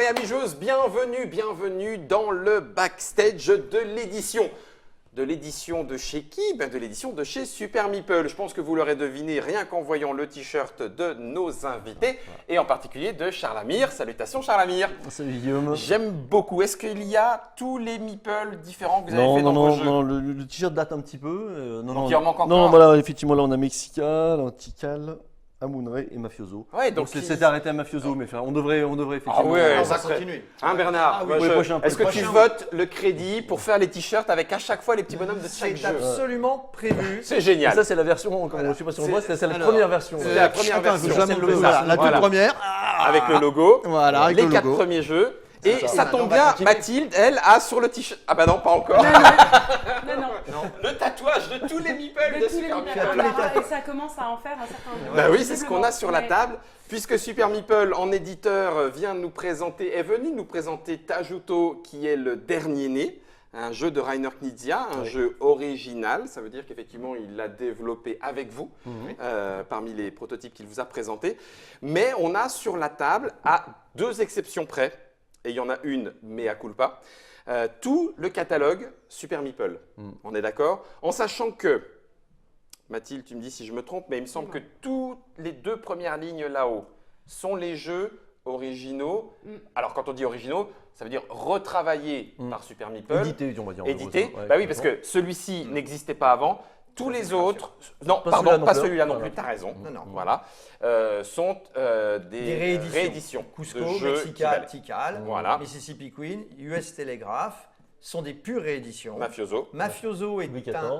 et amis joueuses, bienvenue dans le backstage de l'édition. De l'édition de chez qui? De l'édition de chez Super Meeple. Je pense que vous l'aurez deviné rien qu'en voyant le t-shirt de nos invités et en particulier de Charles Amir. Salutations Charles Amir. Salut Guillaume. J'aime beaucoup. Est-ce qu'il y a tous les Meeple différents que vous avez fait dans vos jeux? Non, le t-shirt date un petit peu. Donc il en manque encore. Non, voilà, effectivement, là on a Mexica, Tikal, Amunre et Mafioso. Ouais, donc c'est arrêté à Mafioso, mais enfin, on devrait effectivement. Ah ouais, on va continuer. Hein Bernard, est-ce que tu votes le crédit pour faire les t-shirts avec à chaque fois les petits bonhommes de chaque jeu? C'est absolument prévu. C'est génial. Et ça c'est la version, je ne sais pas si on voit, c'est la première version. C'est la première version. La toute première. Avec le logo. Voilà, avec les le 4 logo. premiers jeux. Et ça tombe on va bien, continuer. Mathilde, elle, a sur le t-shirt. Ah bah non, pas encore. Non. Le tatouage de tous les Meeple de tous les Super Meeple. Meeple. Et ça commence à en faire un certain nombre. Bah oui, c'est ce qu'on a sur la table. Puisque Super Meeple, en éditeur, est venu nous présenter Tajuto, qui est le dernier né. Un jeu de Rainer Knizia, un jeu original. Ça veut dire qu'effectivement, il l'a développé avec vous, parmi les prototypes qu'il vous a présentés. Mais on a sur la table, à 2 exceptions près, et il y en a une, mea culpa, tout le catalogue Super Meeple. On est d'accord? En sachant que, Mathilde, tu me dis si je me trompe, mais il me semble que toutes les 2 premières lignes là-haut sont les jeux originaux. Alors, quand on dit originaux, ça veut dire retravaillés par Super Meeple. Édité, on va dire. Édité. Ouais, Bah oui, parce que celui-ci n'existait pas avant. Tous les autres, non, Pas pardon, celui-là non pas plus. celui-là non Voilà. plus, tu as raison. Non. Voilà. Sont des rééditions Cusco, de jeux qui Mexica, valaient. Tikal, Voilà. Mississippi Queen, US Telegraph sont des pures rééditions. Mafioso. Mafioso est Louis un XIV.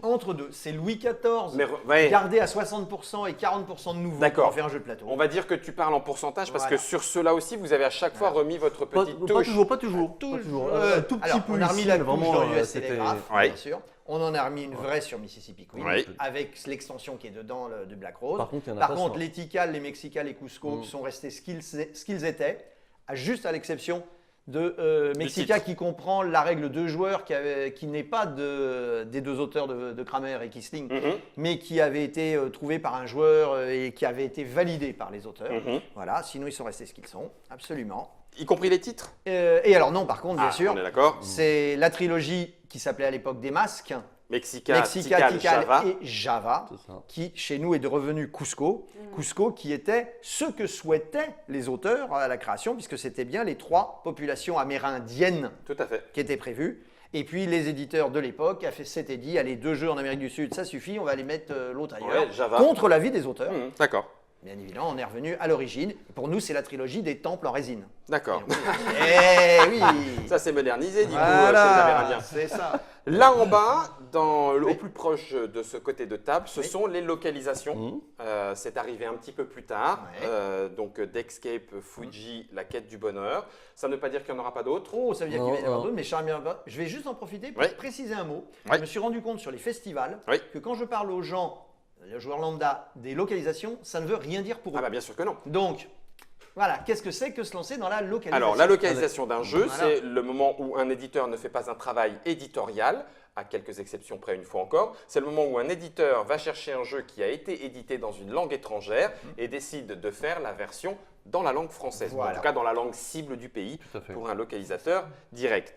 entre-deux. C'est Louis XIV Mais ouais. gardé à 60% et 40% de nouveau D'accord. pour en faire un jeu de plateau. On va dire que tu parles en pourcentage parce Voilà. que sur cela aussi, vous avez à chaque fois remis votre petite touche. Pas toujours. Tout petit Alors, peu on a remis ici, la mais couche vraiment, dans US c'était. Telegraph, Ouais. bien sûr. On en a remis une vraie sur Mississippi Queen, Ouais. avec l'extension qui est dedans de Black Rose. Par contre, il y en a Par pas contre, sur- les Tikal, les Mexica, les Cusco sont restés ce qu'ils étaient, juste à l'exception de Mexica titre. qui comprend la règle 2 joueurs qui n'est pas des 2 auteurs de Kramer et Kissling, mais qui avait été trouvé par un joueur et qui avait été validé par les auteurs. Voilà, sinon ils sont restés ce qu'ils sont, absolument. Y compris les titres? Et alors non, par contre, bien sûr, On est d'accord. c'est la trilogie qui s'appelait à l'époque des masques, Mexica, Tikal, Java. et Java, C'est ça. qui chez nous est revenu Cusco. Cusco qui était ce que souhaitaient les auteurs à la création, puisque c'était bien les 3 populations amérindiennes Tout à fait. qui étaient prévues. Et puis les éditeurs de l'époque s'étaient dit, allez, 2 jeux en Amérique du Sud, ça suffit, on va les mettre l'autre ailleurs, Ouais, Java. contre l'avis des auteurs. D'accord. Bien évidemment, on est revenu à l'origine. Pour nous, c'est la trilogie des temples en résine. D'accord. Eh oui. Ça c'est modernisé du coup chez les Voilà, Amérindiens. c'est ça. Là en bas, au plus proche de ce côté de table, ce sont les localisations. C'est arrivé un petit peu plus tard. Ouais. Donc Dexcape, Fuji, La Quête du Bonheur. Ça ne veut pas dire qu'il n'y en aura pas d'autres. Oh, ça veut dire qu'il va y en avoir Non. d'autres, mais je vais juste en profiter pour Ouais. préciser un mot. Ouais. Je me suis rendu compte sur les festivals Oui. que quand je parle aux gens, les joueurs lambda, des localisations, ça ne veut rien dire pour eux. Ah bah bien sûr que non. Donc, voilà, qu'est-ce que c'est que se lancer dans la localisation? Alors la localisation d'un jeu, Voilà. c'est le moment où un éditeur ne fait pas un travail éditorial, à quelques exceptions près une fois encore. C'est le moment où un éditeur va chercher un jeu qui a été édité dans une langue étrangère et décide de faire la version dans la langue française, Voilà. en tout cas dans la langue cible du pays, Tout à fait. pour un localisateur direct.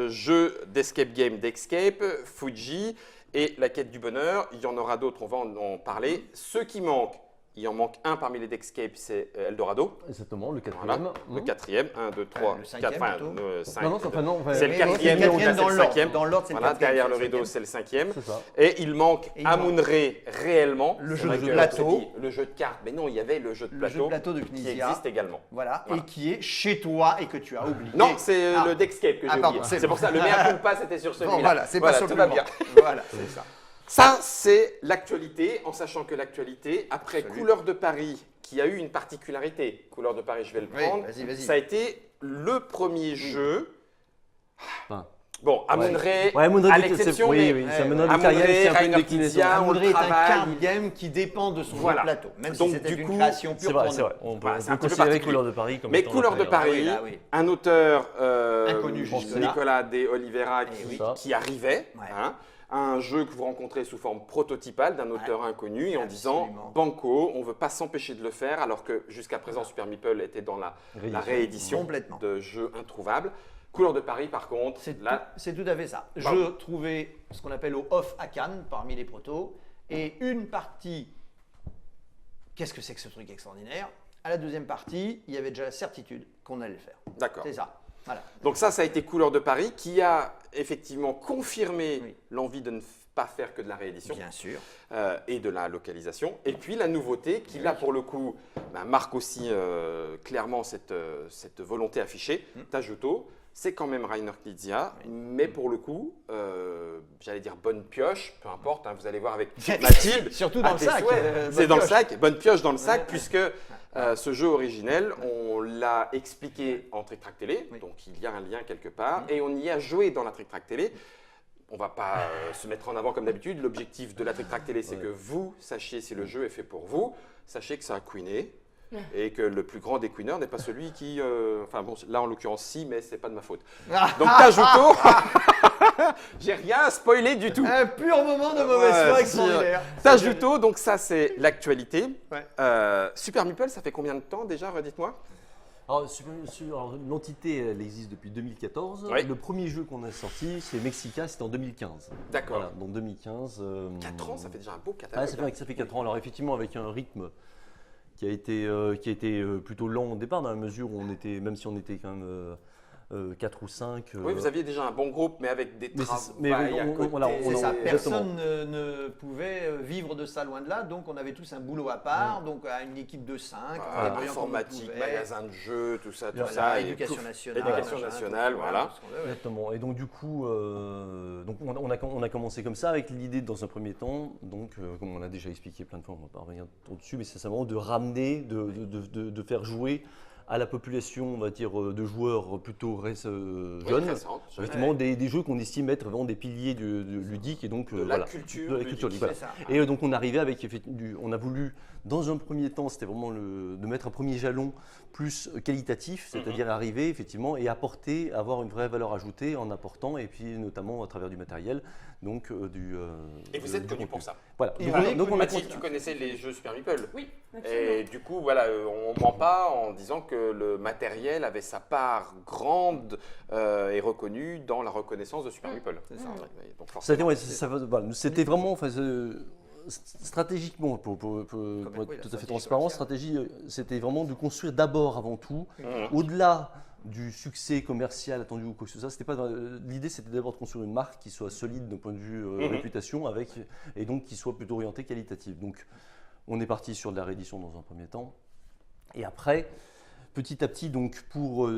Jeu d'escape game d'Escape, Fuji et La Quête du Bonheur. Il y en aura d'autres, on va en parler. Ceux qui manquent, il en manque un parmi les d'Escape, c'est Eldorado. Exactement, le Voilà, quatrième. le 4e, 1, 2, 3, le cinquième 4, plutôt. 5. Non, C'est le Oui, 4e, c'est le quatrième dans le l'ordre. 5e. Dans l'ordre, c'est le Voilà, quatrième, derrière c'est le le rideau, cinquième. c'est le 5e. C'est ça. Et il manque Et il manque Amun-Ré réellement. le jeu Avec, de on plateau. s'est dit, le jeu de cartes. Mais non, il y avait le jeu de Le plateau, jeu de plateau de qui Knizia. existe également. Voilà, Voilà. et qui est chez toi et que tu as oublié. Non, c'est Ah. le Dexcape que j'ai pardon, oublié. c'est C'est pour ça, le mea culpa, c'était sur celui-là. Bon, voilà, c'est pas sur tout le va moment. bien. Voilà, c'est ça. Ça, c'est l'actualité, en sachant que l'actualité, après Absolue. Couleur de Paris, qui a eu une particularité, Couleur de Paris, je vais le Oui, prendre, vas-y. ça a été le premier jeu. Enfin, Bon, Amun-Re, Ouais, Amun-Re, à l'exception, oui, mais oui, ça Amun-Re, Amun-Re, Vicariel, c'est un peu une Rainer déclinaison. Knizia, on Amun-Re le est un travaille. card game qui dépend de son jeu Voilà. de plateau, même Donc, si c'était du une coup, création pure C'est vrai, pour c'est nous. vrai. On peut, Voilà, c'est on un peut petit peu considérer particulier. Couleur de Paris comme Mais étant Couleur de notre meilleur. Paris, Ah oui, là, oui. un auteur Inconnu jusque-là. Nicolas De Oliveira oui. qui arrivait, Ouais. hein, un jeu que vous rencontrez sous forme prototypale d'un auteur inconnu et en disant Absolument. Banco, on ne veut pas s'empêcher de le faire alors que jusqu'à présent Super Meeple était dans la réédition Complètement. de jeux introuvables. Couleur de Paris par contre, là, C'est tout à fait ça. Bah, Je trouvais ce qu'on appelle au off à Cannes parmi les protos et une partie. Qu'est-ce que c'est que ce truc extraordinaire? À la deuxième partie, il y avait déjà la certitude qu'on allait le faire. d'accord. C'est ça. Voilà. Donc ça a été Couleur de Paris qui a effectivement confirmé Oui. l'envie de ne pas faire que de la réédition. Bien sûr. Et de la localisation. Et puis la nouveauté qui là pour le coup marque aussi clairement cette volonté affichée, Tajuto, c'est quand même Rainer Knizia, mais pour le coup, j'allais dire bonne pioche, peu importe, hein, vous allez voir avec Mathilde. Surtout dans à le tes sac, souhaits. bonne C'est dans le pioche. sac, bonne pioche dans le sac, Ouais. puisque ce jeu originel, on l'a expliqué en Trick Track Télé, Oui. donc il y a un lien quelque part, et on y a joué dans la Trick Track Télé. On ne va pas se mettre en avant comme d'habitude. L'objectif de la Trick Track Télé, c'est que vous sachiez si le jeu est fait pour vous. Sachez que ça a queené et que le plus grand des queeners n'est pas celui qui… enfin bon, là en l'occurrence si, mais c'est pas de ma faute. Donc Tajuto, j'ai rien spoilé du tout. Un pur moment de mauvaise Ouais, foi c'est extraordinaire. Tajuto, donc ça c'est l'actualité. Ouais. Super Meeple, ça fait combien de temps déjà, redites-moi? Alors, l'entité, elle existe depuis 2014. Oui. Le premier jeu qu'on a sorti, c'est Mexica, c'était en 2015. D'accord. Voilà, donc 2015. 4 ans, ça fait déjà un beau catalogue. Ah, ça fait 4 ans. Alors effectivement, avec un rythme qui a été plutôt lent au départ, dans la mesure où on était, même si on était quand même 4 ou 5. Oui, vous aviez déjà un bon groupe, mais avec des Mais travaux mais à on- côté. voilà, C'est ça, exactement. personne ne pouvait vivre de ça loin de là, donc on avait tous un boulot à part, donc à une équipe de 5, Voilà, informatique, magasin de jeux, tout ça, et éducation pouf, nationale, éducation machin, nationale, tout, voilà. tout ce qu'on veut, ouais. Exactement. Et donc du coup, donc on a commencé comme ça avec l'idée dans un premier temps, donc comme on a déjà expliqué plein de fois, on va pas revenir trop dessus, mais c'est simplement de ramener, de faire jouer à la population, on va dire, de joueurs plutôt jeunes, récente, effectivement des jeux qu'on estime être vraiment des piliers du ludique et donc de la culture de la ludique. culture ludique, voilà. C'est ça. Et donc on arrivait avec, on a voulu, dans un premier temps, c'était vraiment de mettre un premier jalon plus qualitatif, c'est-à-dire arriver effectivement et apporter, avoir une vraie valeur ajoutée en apportant, et puis notamment à travers du matériel, donc Et vous êtes connu pour ça. Voilà. Et Donc, vous avez donc on a Mathilde, tu connaissais les jeux Super Meeple. Oui, Et absolument. du coup, voilà, on ne ment pas en disant que le matériel avait sa part grande et reconnue dans la reconnaissance de Super Meeple. C'est ça. Ouais, donc C'était forcément, voilà, c'était vraiment, enfin, stratégiquement, pour être oui, la tout à fait stratégie transparent, commerciale. c'était vraiment de construire d'abord, avant tout, au-delà du succès commercial attendu ou quoi que ce soit. C'était pas l'idée, c'était d'abord de construire une marque qui soit solide d'un point de vue réputation, et donc qui soit plutôt orientée qualitative. Donc, on est parti sur de la réédition dans un premier temps, et après, petit à petit, donc pour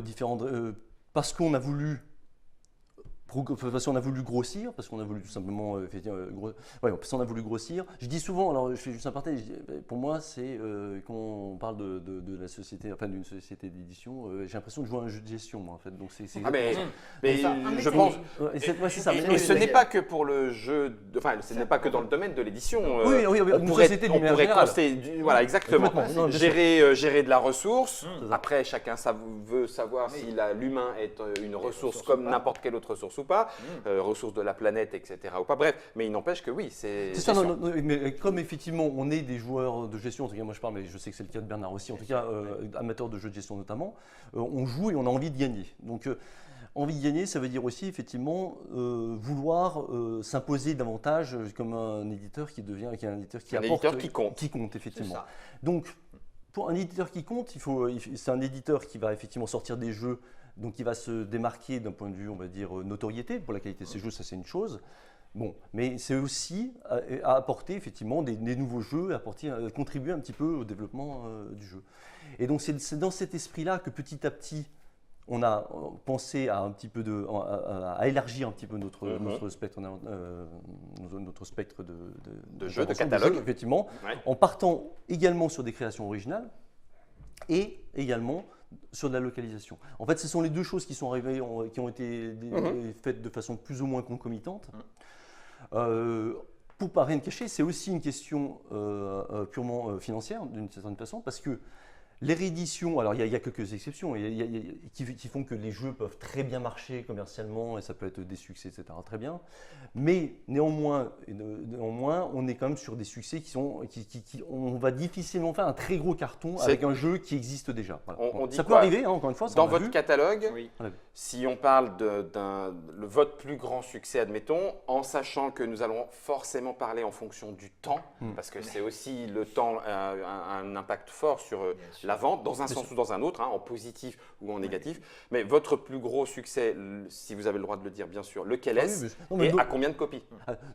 parce qu'on a voulu parce qu'on a voulu grossir, parce qu'on a voulu tout simplement parce qu'on a voulu grossir. Je dis souvent, alors je fais juste un aparté, pour moi c'est quand on parle de la société, enfin d'une société d'édition, j'ai l'impression de jouer à un jeu de gestion moi en fait. Donc c'est Ah mais ça. je pense… ouais, c'est ça. Et ce n'est pas que pour le jeu, enfin, ce n'est pas que dans le domaine de l'édition. Oui, on une pourrait, société on d'une pourrait manière générale. constater voilà, exactement. Complètement. Non, bien sûr. Gérer de la ressource. C'est ça. Après, chacun veut savoir si l'humain est une ressource ressources comme ou pas. n'importe quelle autre ressource ou pas, ressource de la planète, etc. ou pas. Bref, mais il n'empêche que oui, c'est… C'est ça, non, mais comme effectivement on est des joueurs de gestion, en tout cas moi je parle, mais je sais que c'est le cas de Bernard aussi, en tout cas amateur de jeux de gestion notamment, on joue et on a envie de gagner. Donc envie de gagner, ça veut dire aussi effectivement vouloir s'imposer davantage comme un éditeur qui est un éditeur qui Un apporte, éditeur qui compte. Qui compte effectivement. ça. Donc pour un éditeur qui compte, c'est un éditeur qui va effectivement sortir des jeux, donc qui va se démarquer d'un point de vue, on va dire, notoriété pour la qualité de ses jeux, ça c'est une chose. Bon, mais c'est aussi à apporter effectivement des nouveaux jeux, contribuer un petit peu au développement du jeu. Et donc c'est dans cet esprit-là que petit à petit, on a pensé à un petit peu à élargir un petit peu notre spectre, notre spectre De jeux, de d'intervention catalogue. effectivement, Ouais. en partant également sur des créations originales et également sur de la localisation. En fait, ce sont les deux choses qui sont arrivées, qui ont été faites de façon plus ou moins concomitante. Pour pas rien cacher, c'est aussi une question purement financière, d'une certaine façon, parce que les rééditions, alors il y a quelques exceptions qui font que les jeux peuvent très bien marcher commercialement et ça peut être des succès, etc. Très bien. Mais néanmoins, on est quand même sur des succès on va difficilement faire un très gros carton avec un jeu qui existe déjà. Voilà. On dit ça peut quoi arriver, hein, encore une fois. Dans votre catalogue, Oui. si on parle votre plus grand succès, admettons, en sachant que nous allons forcément parler en fonction du temps, parce que c'est aussi le temps a un impact fort sur la vente, dans un sens ou dans un autre, hein, en positif ou en négatif. Mais votre plus gros succès, si vous avez le droit de le dire, bien sûr, lequel est-ce et à combien de copies?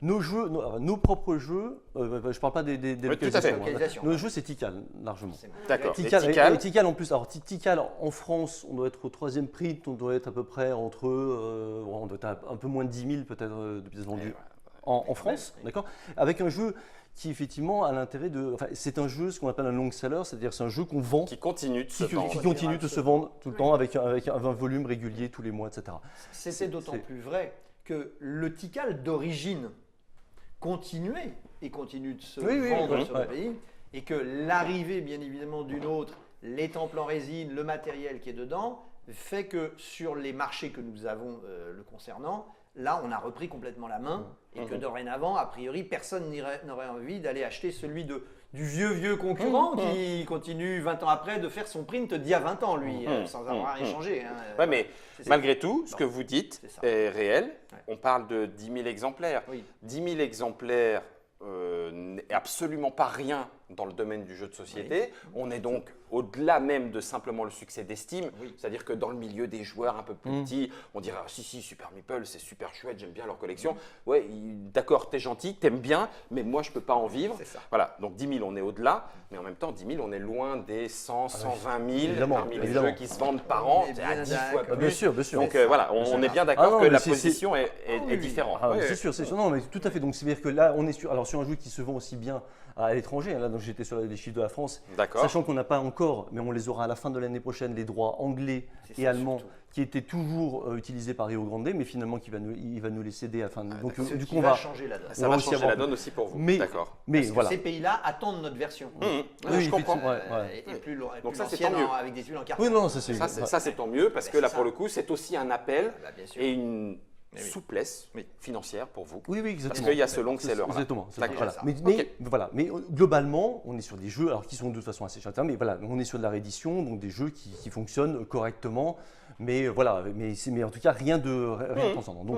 Nos jeux, nos propres jeux, je ne parle pas des localisations. Nos jeux, c'est Tikal, largement. D'accord. Tikal en plus, alors Tikal en France, on doit être au 3e prix, on doit être à peu près entre, on doit être un peu moins de 10 000 peut-être de pièces vendues en France, d'accord, avec un jeu qui effectivement a l'intérêt de, enfin, c'est un jeu, ce qu'on appelle un long seller, c'est-à-dire c'est un jeu qu'on vend, qui continue de se vendre tout le temps avec un volume régulier tous les mois, etc. C'est d'autant plus vrai que le Tikal d'origine continuait et continue de se vendre sur le pays, et que l'arrivée bien évidemment d'une autre, l'étample en résine, le matériel qui est dedans, fait que sur les marchés que nous avons le concernant, là on a repris complètement la main et que dorénavant, a priori, personne n'aurait envie d'aller acheter celui du vieux concurrent qui continue 20 ans après de faire son print d'il y a 20 ans, lui, sans avoir rien changé. Hein. Ouais, mais malgré tout, ce que vous dites est réel. On parle de 10 000 exemplaires. 10 000 exemplaires n'est absolument pas rien dans le domaine du jeu de société. On est donc au-delà même de simplement le succès d'estime. C'est-à-dire que dans le milieu des joueurs un peu plus petits, on dirait « si, Super Meeple, c'est super chouette, j'aime bien leur collection. Ouais, d'accord, t'es gentil, t'aimes bien, mais moi, je ne peux pas en vivre. » Voilà, donc 10 000, on est au-delà. Mais en même temps, 10 000, on est loin des 100, 120 000 parmi les jeux qui se vendent par an. C'est à 10 fois plus. Bien sûr, bien sûr. Donc voilà, on est bien d'accord que la position est différente. C'est sûr, c'est sûr. Non, mais tout à fait. Donc c'est-à-dire que là, on est sur un jeu qui se vend aussi bien à l'étranger. Là, donc j'étais sur les chiffres de la France, sachant qu'on n'a pas encore, mais on les aura à la fin de l'année prochaine, les droits anglais et allemands qui étaient toujours utilisés par Rio Grande, mais finalement il va nous les céder à la fin. Donc du coup, on va changer la donne. Ça va changer la donne aussi pour vous. D'accord. Mais parce voilà. que ces pays-là attendent notre version. Je comprends. Et plus donc ça, c'est tant mieux. Avec des tuiles en carton. Oui, non, ça c'est tant mieux parce que là, pour le coup, c'est aussi un appel et une souplesse financière pour vous. Oui, exactement. Parce qu'il y a ce long seller. Exactement. Mais globalement, on est sur des jeux alors qui sont de toute façon assez chers, mais voilà, on est sur de la réédition, donc des jeux qui fonctionnent correctement, mais voilà, mais en tout cas rien de transcendant.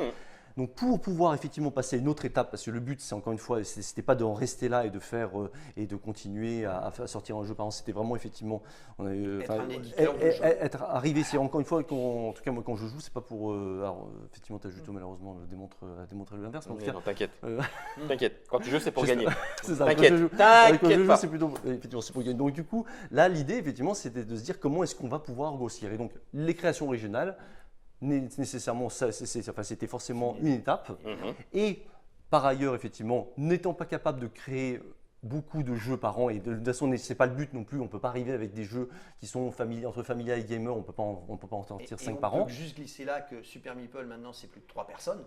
Donc pour pouvoir effectivement passer à une autre étape, parce que le but, c'est encore une fois, c'était pas d'en rester là et de faire et de continuer à sortir un jeu par an, c'était vraiment effectivement être arrivé. C'est encore une fois, en tout cas moi quand je joue, c'est pas pour. Alors effectivement, Tajuto malheureusement a démontré l'inverse. Mais en tout cas, non, t'inquiète. Quand tu joues, c'est pour gagner. C'est ça. T'inquiète. Quand je joue, c'est plutôt effectivement c'est pour gagner. Donc du coup, là l'idée effectivement, c'était de se dire comment est-ce qu'on va pouvoir grossir. Et donc les créations originales. Nécessairement, c'était forcément une étape. Et par ailleurs, effectivement, n'étant pas capable de créer beaucoup de jeux par an, et de toute façon, ce n'est pas le but non plus, on ne peut pas arriver avec des jeux qui sont entre familia et gamer, on ne peut pas en sortir 5 par an. On peut juste glisser là que Super Meeple, maintenant, c'est plus de 3 personnes.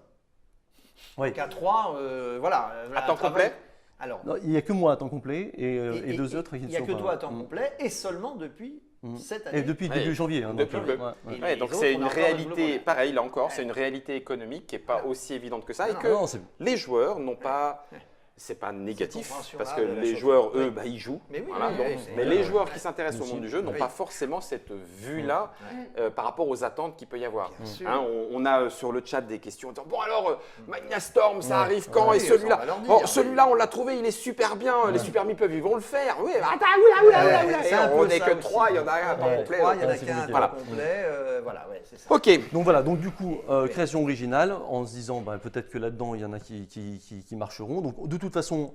Oui. Donc à 3, voilà. À temps complet ? Alors, non, il n'y a que moi à temps complet et deux autres qui ne sont pas. Il n'y a que toi à temps complet et seulement depuis cette année. Et depuis début janvier. Hein, donc c'est une réalité, pareil là encore, c'est une réalité économique qui n'est pas aussi évidente que ça et que les joueurs n'ont pas. C'est pas négatif parce que les joueurs, eux, ils jouent. Mais les joueurs qui s'intéressent au monde du jeu n'ont pas forcément cette vue-là par rapport aux attentes qu'il peut y avoir. On a sur le chat des questions. Bon alors, Mania Storm, ça arrive quand? Et celui-là, celui-là, on l'a trouvé, il est super bien. Les Super Meeple, ils vont le faire. Oui, attends, oula. On n'est que 3, il y en a un à temps complet. Il y en a qu'un à temps complet. Voilà, c'est ça. Ok. Donc voilà, donc du coup, création originale, en se disant peut-être que là-dedans, il y en a qui marcheront. Donc de toute façon,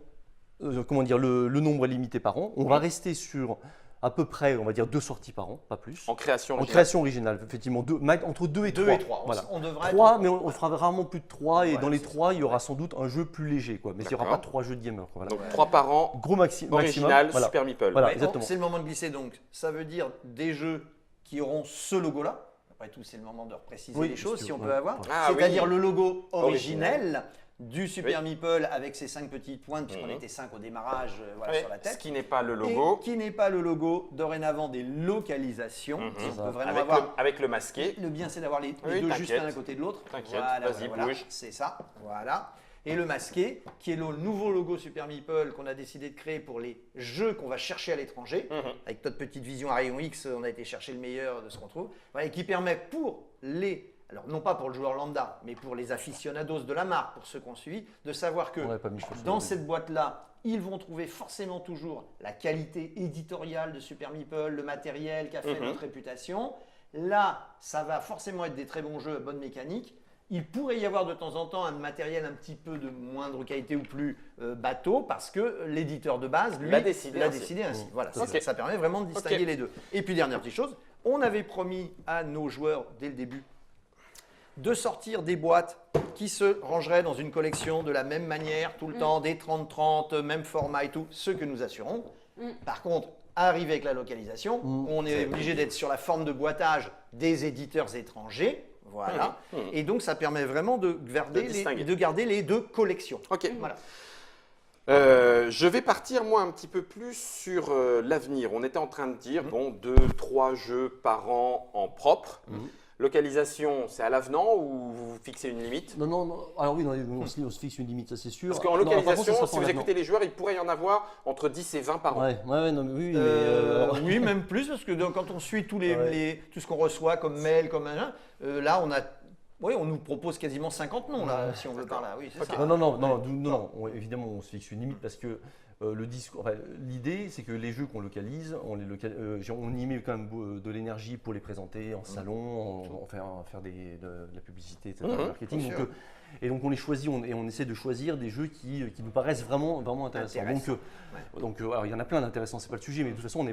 le nombre est limité par an. On va rester sur à peu près, on va dire 2 sorties par an, pas plus. En création originale. En création originale, effectivement, entre 2 et 3. Voilà. On devrait 3, mais on fera rarement plus de 3. Et dans les 3, il y aura sans doute un jeu plus léger. Mais il n'y aura pas 3 jeux de gamer. Voilà. Donc 3 par an, gros maximum. Original, Super Meeple. Voilà, exactement. C'est le moment de glisser donc. Ça veut dire des jeux qui auront ce logo-là. Après tout, c'est le moment de repréciser Oui, les choses, parce si que- on peut ouais. avoir. Ah C'est-à-dire oui. le logo Originel. originel du Super Oui. Meeple avec ses 5 petites pointes, puisqu'on était 5 au démarrage voilà, Ouais, sur la ce tête. qui n'est pas le logo. Et qui n'est pas le logo dorénavant des localisations. Mhm. On C'est peut ça. vraiment Avec avoir. avec le masqué. Le bien, c'est d'avoir les Oui, deux juste t'inquiète. l'un à côté de l'autre. T'inquiète, Voilà, vas-y, voilà, bouge. c'est ça, voilà. Et le masqué, qui est le nouveau logo Super Meeple qu'on a décidé de créer pour les jeux qu'on va chercher à l'étranger. Mhm. Avec notre petite vision à rayon X, on a été chercher le meilleur de ce qu'on trouve. Voilà, et qui permet pour les, alors non pas pour le joueur lambda, mais pour les aficionados de la marque, pour ceux qu'on suit, de savoir que On l'avait pas mis, je pense, dans sur le cette boîte-là, ils vont trouver forcément toujours la qualité éditoriale de Super Meeple, le matériel qui a fait notre réputation. Là, ça va forcément être des très bons jeux à bonne mécanique. Il pourrait y avoir de temps en temps un matériel un petit peu de moindre qualité ou plus bateau parce que l'éditeur de base, lui, L'a décidé ainsi. ainsi. Voilà, Ok. ça permet vraiment de distinguer Ok. les deux. Et puis, dernière petite chose, on avait promis à nos joueurs dès le début de sortir des boîtes qui se rangeraient dans une collection de la même manière, tout le temps, des 30-30, même format et tout, ce que nous assurons. Par contre, arrivé avec la localisation, on est obligé d'être sur la forme de boîtage des éditeurs étrangers. Voilà. Et donc, ça permet vraiment de garder les deux collections. Ok. Voilà. Je vais partir moi un petit peu plus sur l'avenir. On était en train de dire, bon, 2-3 jeux par an en propre. Localisation, c'est à l'avenant ou vous fixez une limite? Non, non, non. Alors oui, non, on se fixe une limite, ça c'est sûr. Parce qu'en Non, par contre, ça localisation, sera si pas vous maintenant. écoutez les joueurs, il pourrait y en avoir entre 10 et 20 par an. Ouais, non, mais oui, mais, Oui, même plus, parce que quand on suit tous Ouais. tout ce qu'on reçoit comme mail, comme là, on nous propose quasiment 50 noms, là, si on veut par là. Oui, c'est ça. Non, évidemment, on se fixe une limite parce que le discours, enfin, l'idée, c'est que les jeux qu'on localise, on y met quand même de l'énergie pour les présenter en salon, faire de la publicité, etc., du marketing. bien Donc, sûr. et donc on les choisit et on essaie de choisir des jeux qui nous paraissent vraiment, vraiment intéressants. Donc, alors, il y en a plein d'intéressants, c'est pas le sujet, mais de toute façon, on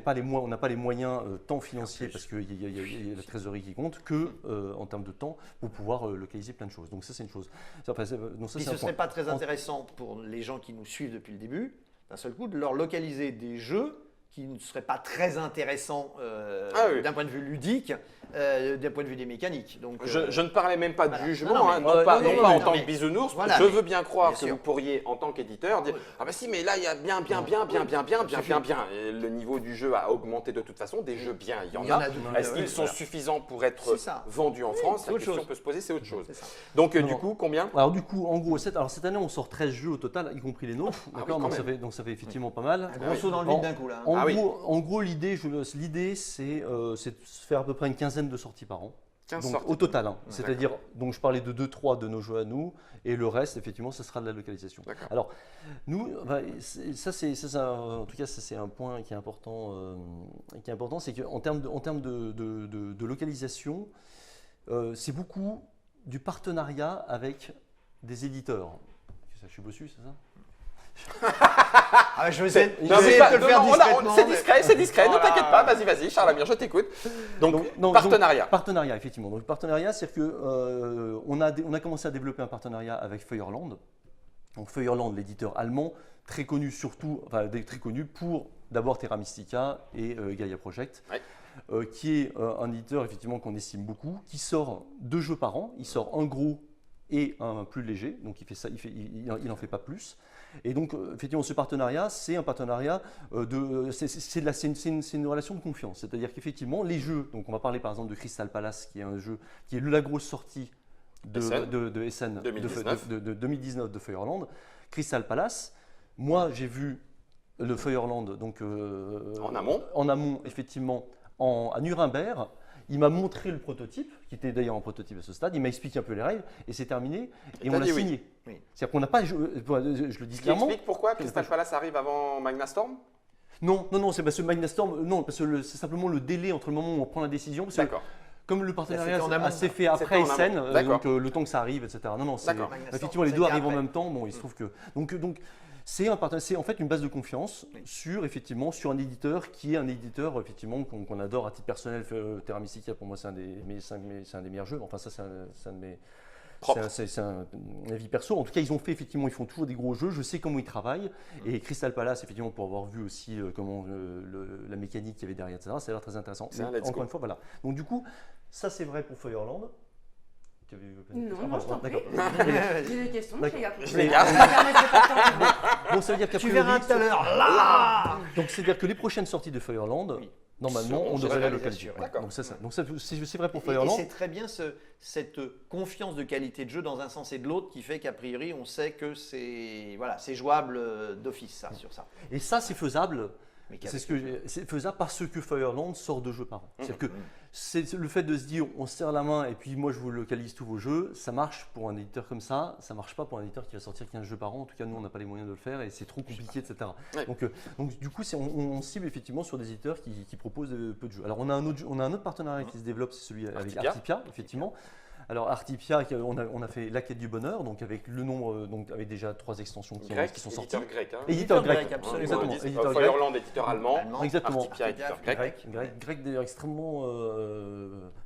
n'a pas les moyens tant financiers parce qu'il y a la trésorerie qui compte que en termes de temps pour pouvoir localiser plein de choses. Donc ça, c'est une chose. Donc ça, Et c'est ce un ne serait point. pas très intéressant pour les gens qui nous suivent depuis le début, d'un seul coup, de leur localiser des jeux qui ne seraient pas très intéressants d'un point de vue ludique, d'un point de vue des mécaniques. Donc, Je ne parlais même pas de voilà. jugement, Non, hein, mais- non pas en tant mais- que bisounours. voilà, je mais- veux bien croire bien que sûr. vous pourriez, en tant qu'éditeur, dire ah bah si, mais là il y a bien. Et le niveau du jeu a augmenté de toute façon. Des jeux bien, il y en a. Est-ce qu'ils sont suffisants pour être C'est ça. vendus en France? c'est La autre question chose. peut se poser, c'est autre chose. C'est ça. Donc Non, du non. coup, combien? Alors du coup, en gros, cette année, on sort 13 jeux au total, y compris les nôtres. Ah D'accord, oui, quand donc ça fait effectivement pas mal. Un gros saut dans le vide d'un coup, là. En Ah oui. gros, l'idée, c'est de se faire à peu près une quinzaine de sorties par an. 15 Donc, sorties. au total, hein. C'est-à-dire, donc je parlais de 2-3 de nos jeux à nous, et le reste, effectivement, ce sera de la localisation. D'accord. Alors, nous, en tout cas, ça, c'est un point qui est important, c'est qu'en termes de localisation, c'est beaucoup du partenariat avec des éditeurs. Je suis bossu, c'est ça? Ah, je vais essayer de Non, mais pas- te le faire non, non, discrètement. c'est discret, c'est discret. Ne Voilà. t'inquiète pas, vas-y, Charles Amir, je t'écoute. Donc, Donc, partenariat. Partenariat, effectivement. Donc, partenariat, c'est que on a commencé à développer un partenariat avec Feuerland. Donc, Feuerland, l'éditeur allemand, très connu très connu pour d'abord Terra Mystica et Gaia Project, qui est un éditeur effectivement qu'on estime beaucoup, qui sort 2 jeux par an. Il sort un gros et un plus léger, donc il fait ça, il n'en fait pas plus. Et donc, effectivement, ce partenariat, c'est un partenariat c'est une relation de confiance. C'est-à-dire qu'effectivement, les jeux, donc on va parler par exemple de Crystal Palace, qui est un jeu qui est la grosse sortie de Essen 2019. de 2019 de Feuerland. Crystal Palace, moi j'ai vu le Feuerland donc, en amont, effectivement, à Nuremberg. Il m'a montré le prototype, qui était d'ailleurs un prototype à ce stade. Il m'a expliqué un peu les règles et c'est terminé. Et on a signé. Oui. C'est-à-dire qu'on n'a pas. Je le dis Qui clairement. explique pourquoi Crystal Palace arrive avant Magna Storm? Non, c'est parce que Magna Storm. Non, parce que c'est simplement le délai entre le moment où on prend la décision. Parce que D'accord. comme le partenariat C'était en amont. s'est fait après C'était en amont. Essen, D'accord. donc le temps que ça arrive, etc. Non, D'accord. effectivement, les Ça deux a été arrivent en après. même temps. Bon, il se trouve que. Donc c'est en fait une base de confiance sur un éditeur qui est un éditeur effectivement qu'on adore à titre personnel. Terra Mystica, pour moi, c'est un des meilleurs jeux. Enfin, ça, c'est Propre. C'est un avis perso. En tout cas, ils font toujours des gros jeux. Je sais comment ils travaillent. Et Crystal Palace, effectivement, pour avoir vu aussi comment la mécanique qu'il y avait derrière, etc., ça a l'air très intéressant. C'est un Mais let's go. encore une fois, voilà. Donc du coup, ça c'est vrai pour Fireland. Tu avais eu Non, moi je t'en prie. D'accord. J'ai des questions, je D'accord. les garde. Je les garde. Ça me permettrait pas de temps. Bon, ça veut dire qu'à Tu verras tout à l'heure. Là Donc c'est-à-dire que les prochaines sorties de Fireland, normalement, on devrait la localiser. assurées. D'accord. Donc c'est ça. Donc ça, c'est vrai pour Et Fireland. c'est très bien cette confiance de qualité de jeu dans un sens et de l'autre qui fait qu'a priori on sait que c'est jouable d'office ça, sur ça. Et ça, c'est faisable. Mais C'est faisable parce que Fireland sort 2 jeux par an. C'est-à-dire que c'est le fait de se dire on se serre la main et puis moi je vous localise tous vos jeux, ça marche pour un éditeur comme ça marche pas pour un éditeur qui va sortir 15 jeux par an. En tout cas, nous on n'a pas les moyens de le faire et c'est trop compliqué, etc. Ouais. Donc du coup, on cible effectivement sur des éditeurs qui proposent peu de jeux. Alors on a un autre partenariat qui se développe, c'est celui avec Artipia, effectivement. Alors Artipia, on a fait La Quête du Bonheur, donc avec le nombre, donc avec déjà 3 extensions qui sont sorties. Éditeur grec. Hein. Éditeur grec, absolument. exactement. Éditeur grec. Fireland, éditeur allemand. Exactement. Artipia, éditeur grec. Grec d'ailleurs extrêmement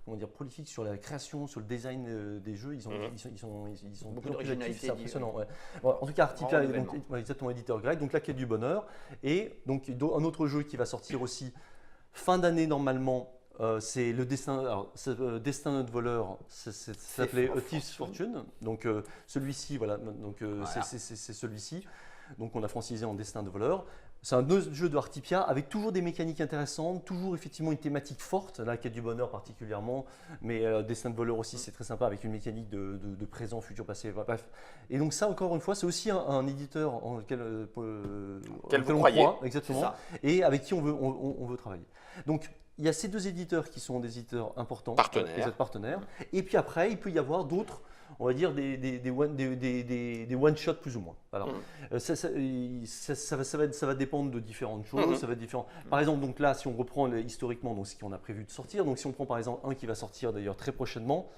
comment dire, prolifique sur la création, sur le design des jeux. Ils ont Beaucoup de plus en plus d'originalité, actifs, c'est impressionnant. Ouais. Bon, en tout cas, Artipia est donc, exactement éditeur grec, donc La Quête du Bonheur. Et donc un autre jeu qui va sortir aussi fin d'année normalement. C'est le destin. Alors, Destin de voleur, ça s'appelait A Thief's Fortune. Donc celui-ci, voilà. Donc c'est celui-ci. Donc on a francisé en Destin de voleur. C'est un autre jeu de Artipia avec toujours des mécaniques intéressantes, toujours effectivement une thématique forte. La Quête du Bonheur particulièrement, mais Destin de voleur aussi, c'est très sympa avec une mécanique de présent, futur, passé. Bref. Et donc ça, encore une fois, c'est aussi un éditeur en lequel on croit, exactement, et avec qui on veut travailler. Donc il y a ces 2 éditeurs qui sont des éditeurs importants, partenaires. Et puis après, il peut y avoir d'autres, on va dire des one-shots plus ou moins. Alors, ça va dépendre de différentes choses. Ça va être différent. Par exemple, donc là, si on reprend historiquement donc, ce qu'on a prévu de sortir, donc si on prend par exemple un qui va sortir d'ailleurs très prochainement,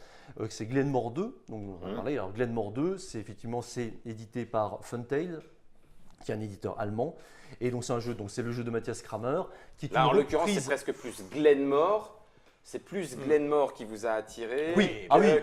c'est Glenmore 2. Donc, on va parler. Alors, Glenmore 2, c'est édité par Funtail, qui est un éditeur allemand. Et donc c'est un jeu, donc c'est le jeu de Matthias Kramer, qui est Là, en une l'occurrence, reprise. c'est presque plus Glenmore. C'est plus Glenmore qui vous a attiré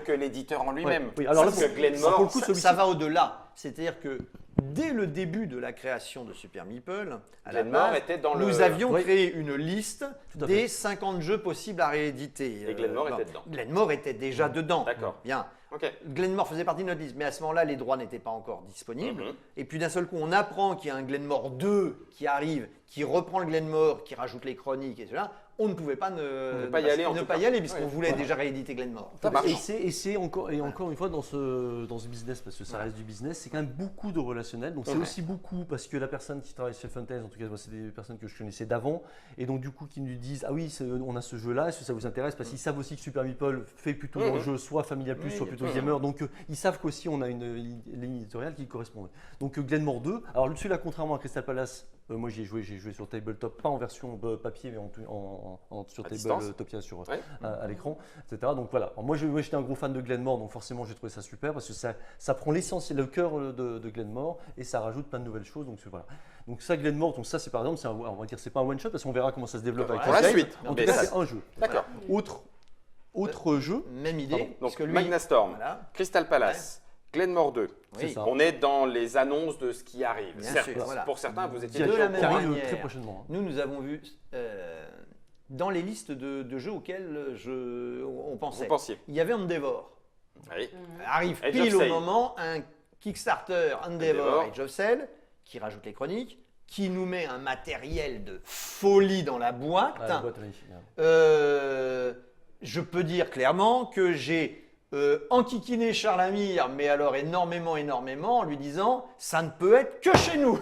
que l'éditeur en lui-même. Oui, alors là, parce que pour Glenmore, le coup, Ça va au-delà. C'est-à-dire que dès le début de la création de Super Meeple, à la Glenmore base, était dans le. nous avions créé une liste Tout à des fait. 50 jeux possibles à rééditer. Et Glenmore était dedans. Glenmore était déjà dedans. D'accord. Bien. Ok. Glenmore faisait partie de notre liste, mais à ce moment-là, les droits n'étaient pas encore disponibles. Et puis d'un seul coup, on apprend qu'il y a un Glenmore 2 qui arrive, qui reprend le Glenmore, qui rajoute les chroniques et cela. On ne pouvait pas ne pas y aller, en tout cas. puisqu'on voulait déjà rééditer Glenmore. Ça marche. Et c'est encore une fois dans ce business, parce que ça reste du business, c'est quand même beaucoup de relationnel. Donc c'est aussi beaucoup parce que la personne qui travaille chez Funtail, en tout cas moi, c'est des personnes que je connaissais d'avant, et donc du coup qui nous disent ah oui on a ce jeu-là, est-ce que ça vous intéresse, parce qu'ils savent aussi que Super Meeple fait plutôt dans le jeu soit Familial Plus, soit plutôt gamer, donc ils savent qu'aussi on a une ligne éditoriale qui correspond. Donc Glenmore 2, alors celui-là contrairement à Crystal Palace, moi j'ai joué sur tabletop, pas en version papier mais sur tabletopia à l'écran, etc. Donc voilà. Alors, moi j'étais un gros fan de Glenmore, donc forcément j'ai trouvé ça super parce que ça prend l'essentiel, le cœur de Glenmore et ça rajoute plein de nouvelles choses. Donc voilà. Donc ça Glenmore, donc ça c'est par exemple, on va dire c'est pas un one shot parce qu'on verra comment ça se développe avec Pour la suite. En tout cas c'est un jeu. D'accord. Autre jeu. Même idée. Donc lui, Magnastorm, voilà. Crystal Palace, Glenmore 2. Oui. ça. On est dans les annonces de ce qui arrive. Bien Certes, sûr, voilà. pour certains, vous étiez De déjà la au même Qui courant. arrive manière. très prochainement. Nous avons vu dans les listes de jeux auxquels on pensait. Vous pensiez. Il y avait Endeavor. Oui. Arrive Age pile of au Sail. moment un Kickstarter Endeavor Endeavor. Age of Sail qui rajoute les chroniques, qui nous met un matériel de folie dans la boîte. Ah, la boîte est magnifique, hein. Je peux dire clairement que j'ai enquiquiné Charles Amir, mais alors énormément, en lui disant ça ne peut être que chez nous.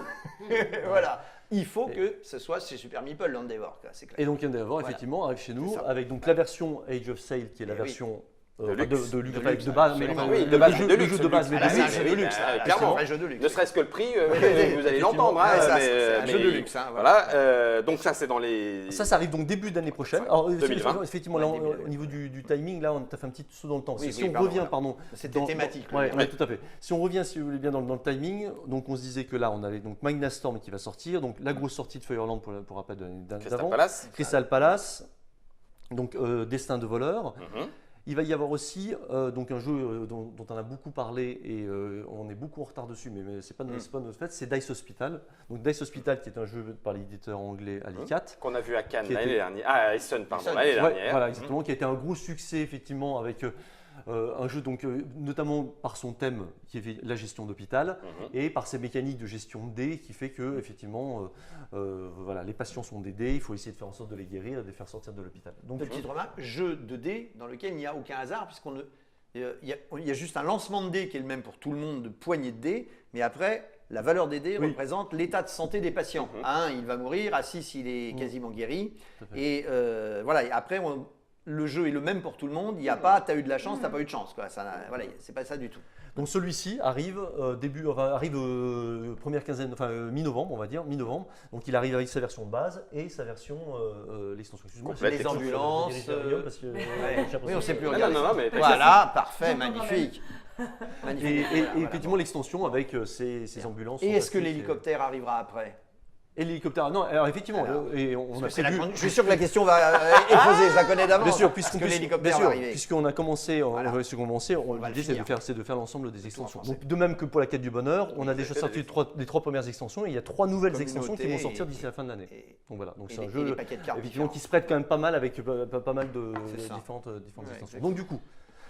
Voilà. Il faut que ce soit chez Super Meeple l'Endeavor, c'est clair. Et donc Endeavor, Voilà. effectivement, arrive chez nous, C'est ça. avec donc la version Age of Sail, qui est la Eh oui. version De luxe. de luxe, De avec luxe, de base, mais absolument. enfin, Oui, de base, le de jeu luxe, de base, le mais luxe. de Ah, luxe. c'est un jeu de luxe, Ah, là. clairement. C'est un vrai jeu de luxe. Ne serait-ce que le prix, Oui, vous allez l'entendre. Ouais, ça, mais, c'est un jeu mais de luxe, hein, voilà. Donc ça, c'est dans les. Ça arrive donc début d'année prochaine. Alors, 2020. effectivement, là, Ouais, début, au niveau du timing, là, on a fait un petit saut dans le temps. Oui, si oui, on pardon, revient, voilà. pardon. C'était thématique. Ouais, le ouais, tout à fait. Si on revient, si vous voulez bien, dans le timing, donc on se disait que là, on avait donc Magnastorm qui va sortir, donc la grosse sortie de Fireland pour rappel Crystal d'avant. Palace. Crystal Palace, donc Destin de voleur. Mhm. Il va y avoir aussi donc un jeu dont on a beaucoup parlé et on est beaucoup en retard dessus, mais c'est pas notre fait, c'est Dice Hospital. Donc Dice Hospital qui est un jeu par l'éditeur anglais Alicat. Qu'on a vu à Cannes Qui était- l'année dernière. Ah, à Essen, pardon, Essen. l'année Ouais, dernière. voilà, exactement, qui a été un gros succès effectivement avec un jeu donc notamment par son thème qui est la gestion d'hôpital et par ses mécaniques de gestion de dés qui fait que effectivement voilà, les patients sont des dés, il faut essayer de faire en sorte de les guérir et de les faire sortir de l'hôpital. Donc Petite remarque, jeu de dés dans lequel il n'y a aucun hasard, puisqu'on ne, il y a juste un lancement de dés qui est le même pour tout le monde, de poignée de dés, mais après, la valeur des dés Oui. représente l'état de santé des patients. À 1, il va mourir, à 6, il est quasiment guéri. Et voilà, et après, le jeu est le même pour tout le monde, il n'y a pas, tu as eu de la chance, tu n'as pas eu de chance. Quoi. Voilà, c'est pas ça du tout. Donc celui-ci arrive première quinzaine, enfin mi-novembre, on va dire, mi-novembre. Donc il arrive avec sa version de base et sa version l'extension. Excuse-moi, Complète, les l'extension. ambulances. Parce que, Oui, on ne sait plus Non, regarder. non, mais Voilà, parfait, J'entends quand magnifique. Et, Magnifique. et Voilà, effectivement l'extension avec ces ambulances. Et est-ce que fantastiques, l'hélicoptère arrivera après? Et l'hélicoptère, non, alors effectivement, Alors, et on a C'est prévu. je suis sûr que la question va être posée, je la connais d'avance. Bien sûr, Parce que l'hélicoptère va arriver. puisqu'on a commencé, Voilà. l'idée le c'est finir. de faire l'ensemble des extensions. français. Donc de même que pour la quête du bonheur, on a déjà fait sorti des les 3 premières extensions et il y a 3 nouvelles Communauté extensions qui vont sortir et- d'ici la fin de l'année. Et, Donc voilà, donc et c'est un les jeu paquets de cartes effectivement qui différents. se prête quand même pas mal avec pas mal de C'est ça. différentes Ouais, extensions. exactement. Donc du coup,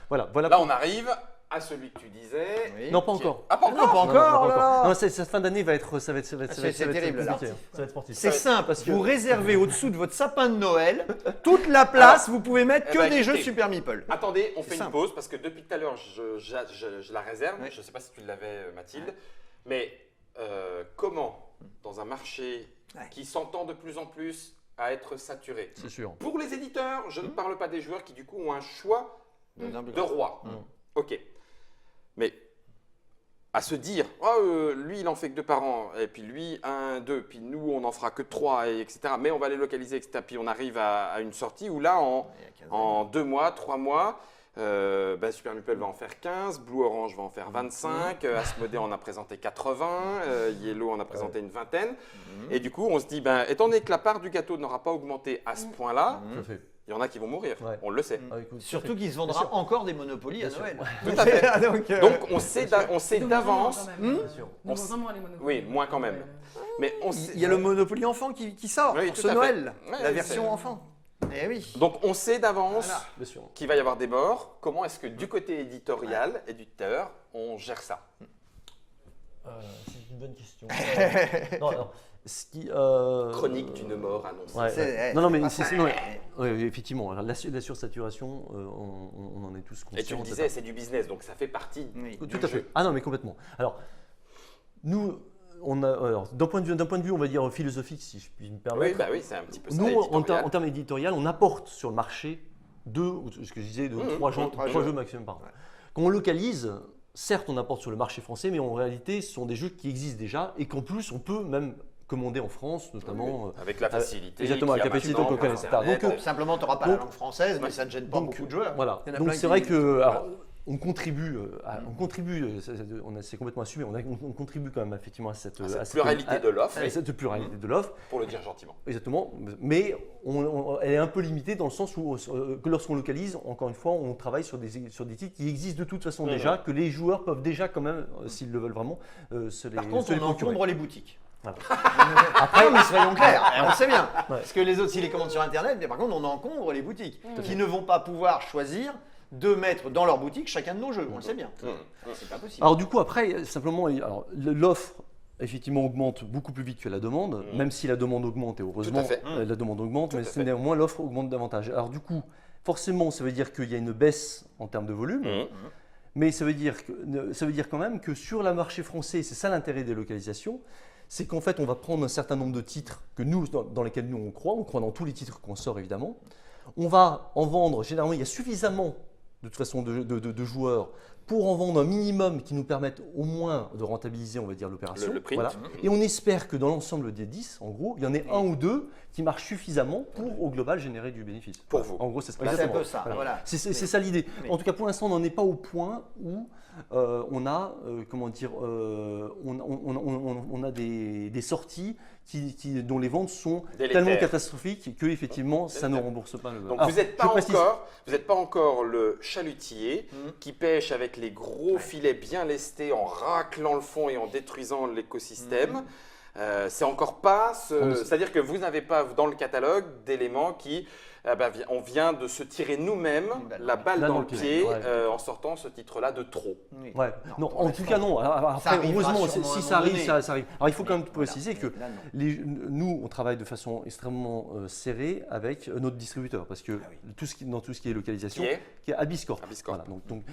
voilà. Là, on arrive à celui que tu disais. Oui. Non, pas qui est- encore. Ah, pas Non, encore pas Non, encore, oh là là. Non, cette fin d'année va être, ça va être terrible, là. compliqué, hein. Ça va être sportif. C'est simple, parce que- vous réservez au-dessous de votre sapin de Noël toute la place, vous pouvez mettre eh que ben, des jeux écoutez. Super Meeple. Attendez, on C'est fait une simple. pause parce que depuis tout à l'heure, je la réserve. Ouais. Je ne sais pas si tu l'avais, Mathilde. Mais comment, dans un marché Ouais. qui s'entend de plus en plus à être saturé, C'est sûr. pour les éditeurs, je ne parle pas des joueurs qui, du coup, ont un choix Mmh. de roi. Mm. Ok. Mais à se dire, lui, il en fait que 2 par an, et puis lui, 1, 2, puis nous, on n'en fera que 3, et etc. Mais on va les localiser, etc. Puis on arrive à une sortie où là, en 2 mois, 3 mois, Super Meeple va en faire 15, Blue Orange va en faire 25, Asmodée en a présenté 80, Yellow en a présenté une vingtaine. Et du coup, on se dit, étant donné que la part du gâteau n'aura pas augmenté à ce point-là, Tout à fait. il y en a qui vont mourir. Ouais. On le sait. Ah, écoute, Surtout qu'il se Bien vendra sûr. encore des Monopoly à Bien Noël. Tout à fait. Donc, Donc on sait Nous d'avance, vendons moins, quand même. Bien sûr. Nous vendons moins les Monopoly. Oui, moins quand même. mais on il sait, y a le Monopoly enfant qui sort Oui, pour tout ce à fait. Noël, Ouais, la c'est- version enfant. Eh oui. donc on sait d'avance Voilà. Bien sûr. qu'il va y avoir des morts. Comment est-ce que du côté éditorial, éditeur, on gère ça? C'est une bonne question. Non, alors, ce qui, Chronique d'une mort annoncée. Ouais, C'est- ouais. eh, Non, non, c'est mais pas c'est, ça. non, ouais, effectivement, alors, la sursaturation, on en est tous conscients. Et tu le disais, c'est du business, donc ça fait partie Oui. Tout du à fait. jeu. Ah non, mais complètement. Alors, nous, d'un point de vue, on va dire philosophique, si je puis me Oui, permettre. oui, c'est un petit peu ça. Nous, éditorial. en termes éditorial, on apporte sur le marché ce que je disais, trois jeux maximum par an. Ouais. Quand on localise, certes, on apporte sur le marché français, mais en réalité, ce sont des jeux qui existent déjà et qu'en plus, on peut même commander en France, notamment. Avec la facilité. exactement, qu'il y a avec la facilité maintenant qu'on connaît, pour etc. Internet. Donc, Simplement, tu n'auras pas la donc- langue française, mais ça ne gêne pas donc, beaucoup de joueurs. Voilà. Il y en a Donc plein c'est qui- vrai que voilà. alors, on contribue, c'est complètement assumé. On contribue quand même effectivement à cette pluralité de l'offre. à cette pluralité de l'offre. Pour le dire gentiment. Exactement, mais elle est un peu limitée dans le sens où que lorsqu'on localise, encore une fois, on travaille sur des titres qui existent de toute façon déjà, que les joueurs peuvent déjà quand même, s'ils le veulent vraiment, se les Par contre, se les on procurer. encombre les boutiques. Voilà. Après, mais soyons clairs, on le sait bien. Parce que les autres, s'ils les commandent sur Internet, mais par contre, on encombre les boutiques qui ne vont pas pouvoir choisir de mettre dans leur boutique chacun de nos jeux. On le sait bien. C'est pas possible. Alors du coup, après, simplement, alors, l'offre effectivement augmente beaucoup plus vite que la demande, même si la demande augmente, et heureusement, Tout à fait. la demande augmente, Tout mais à fait. néanmoins l'offre augmente davantage. Alors du coup, forcément, ça veut dire qu'il y a une baisse en termes de volume, mais ça veut dire quand même que sur le marché français, c'est ça l'intérêt des localisations, c'est qu'en fait, on va prendre un certain nombre de titres que nous, dans lesquels nous on croit dans tous les titres qu'on sort évidemment. On va en vendre, généralement, il y a suffisamment de toute façon de joueurs pour en vendre un minimum qui nous permette au moins de rentabiliser, on va dire, l'opération. Le print. Voilà. Et on espère que dans l'ensemble des 10, en gros, il y en ait un ou deux qui marchent suffisamment pour, au global, générer du bénéfice. Pour Voilà. vous. En gros, c'est ça. C'est un Exactement. peu ça. Voilà. C'est ça l'idée. Oui. En tout cas, pour l'instant, on n'en est pas au point où on a, comment dire, on a des sorties dont les ventes sont Délétères. tellement catastrophiques que effectivement, ça ne rembourse pas le. Donc Alors, vous n'êtes je précise. pas encore le chalutier qui pêche avec les gros filets bien lestés en raclant le fond et en détruisant l'écosystème. C'est encore pas c'est-à-dire que vous n'avez pas dans le catalogue d'éléments qui on vient de se tirer nous-mêmes la balle Là, dans le pied ouais. En sortant ce titre-là de trop. Oui. Ouais. Non, pour en tout l'instant. cas, non. Alors, Ça après, arrivera heureusement, sûrement à si un ça moment arrive, donné. ça arrive. Alors, il faut quand même Voilà. préciser que Mais là, non. nous, on travaille de façon extrêmement serrée avec notre distributeur parce que dans tout ce qui est localisation, Qui est Abiscorp. Abiscorp. Voilà, donc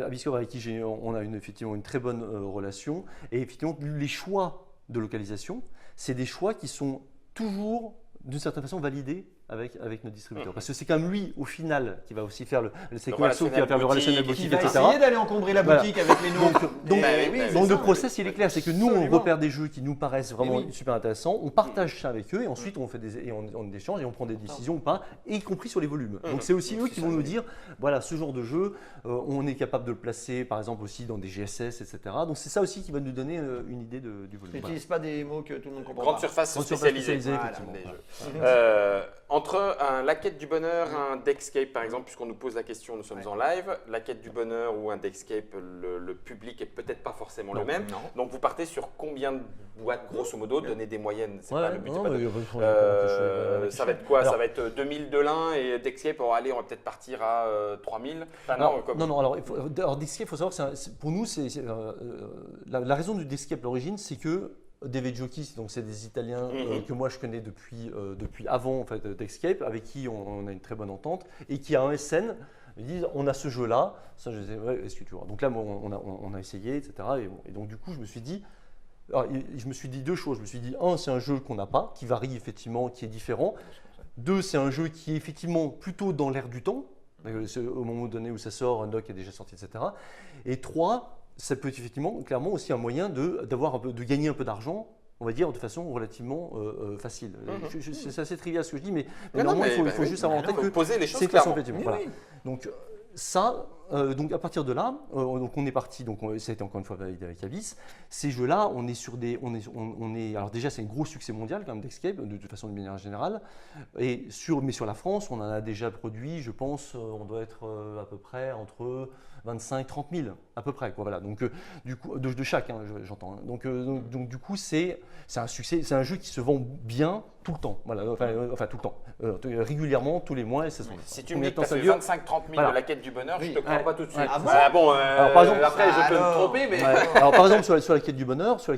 Abiscorp avec qui on a effectivement une très bonne relation. Et effectivement, les choix de localisation, c'est des choix qui sont toujours, d'une certaine façon, validés avec notre distributeur. Parce que c'est quand même lui, au final, qui va aussi faire c'est commerciaux qui va faire le relationnel Qui boutique, va etc. essayer d'aller encombrer la Voilà. boutique avec les noms. Donc, c'est le ça. process, il est clair, c'est que nous, on Absolument. repère des jeux qui nous paraissent vraiment Oui. super intéressants, on partage ça avec eux et ensuite on fait on échange et on prend des décisions ou pas, y compris sur les volumes. Donc c'est aussi eux qui vont nous dire, voilà, ce genre de jeu, on est capable de le placer, par exemple aussi dans des GSS, etc. Donc c'est ça aussi qui va nous donner une idée du volume. Voilà. N'utilise pas des mots que tout le monde comprend Grande pas. surface Grande surface spécialisée. spécialisée, Voilà. effectivement. Voilà. Entre la quête du bonheur, un Deckscape par exemple, puisqu'on nous pose la question, nous sommes en live, la quête du bonheur ou un Deckscape, le public est peut-être pas forcément le même. Non. Donc vous partez sur combien de boîtes grosso modo, donner des moyennes, c'est pas le but. c'est pas ça va être quoi? Ça va être 2000 de l'un et Deckscape, on va peut-être partir à 3000. Enfin, Non, alors Deckscape, il faut savoir que pour nous, la raison du Deckscape, l'origine, c'est que David Jockeys, donc c'est des Italiens que moi je connais depuis avant en fait, Deckscape, avec qui on a une très bonne entente, et qui a un SN, ils disent on a ce jeu-là, ça je disais ouais, est-ce que tu vois. Donc là on a essayé, etc. Et donc du coup je me suis dit deux choses. Je me suis dit c'est un jeu qu'on n'a pas, qui varie effectivement, qui est différent. Deux, c'est un jeu qui est effectivement plutôt dans l'air du temps, au moment donné où ça sort, un doc est déjà sorti, etc. Et trois, ça peut être effectivement, clairement aussi un moyen de gagner un peu d'argent, on va dire, de façon relativement facile. C'est assez trivial ce que je dis, mais normalement, il faut juste avoir en tête que poser les choses c'est façon clairement. effectivement. Voilà. Donc ça, donc à partir de là, donc on est parti, donc ça a été encore une fois validé avec Abyss. Ces jeux-là, on est sur des, alors déjà c'est un gros succès mondial quand même d'Escape, de toute façon de manière générale. Mais sur la France, on en a déjà produit, je pense, on doit être à peu près entre 25-30 000 à peu près, quoi. Voilà. Donc du coup de chaque, hein, j'entends. Hein. Donc du coup c'est un succès, c'est un jeu qui se vend bien tout le temps. Voilà. Enfin tout le temps, régulièrement, tous les mois et ça se vend. Si tu me dis que tu as fait 25-30 000 de la quête du bonheur, je te crois pas tout de suite. Ouais. Ah bon Alors, par exemple, après je peux me tromper, mais Alors par exemple sur la quête du bonheur, On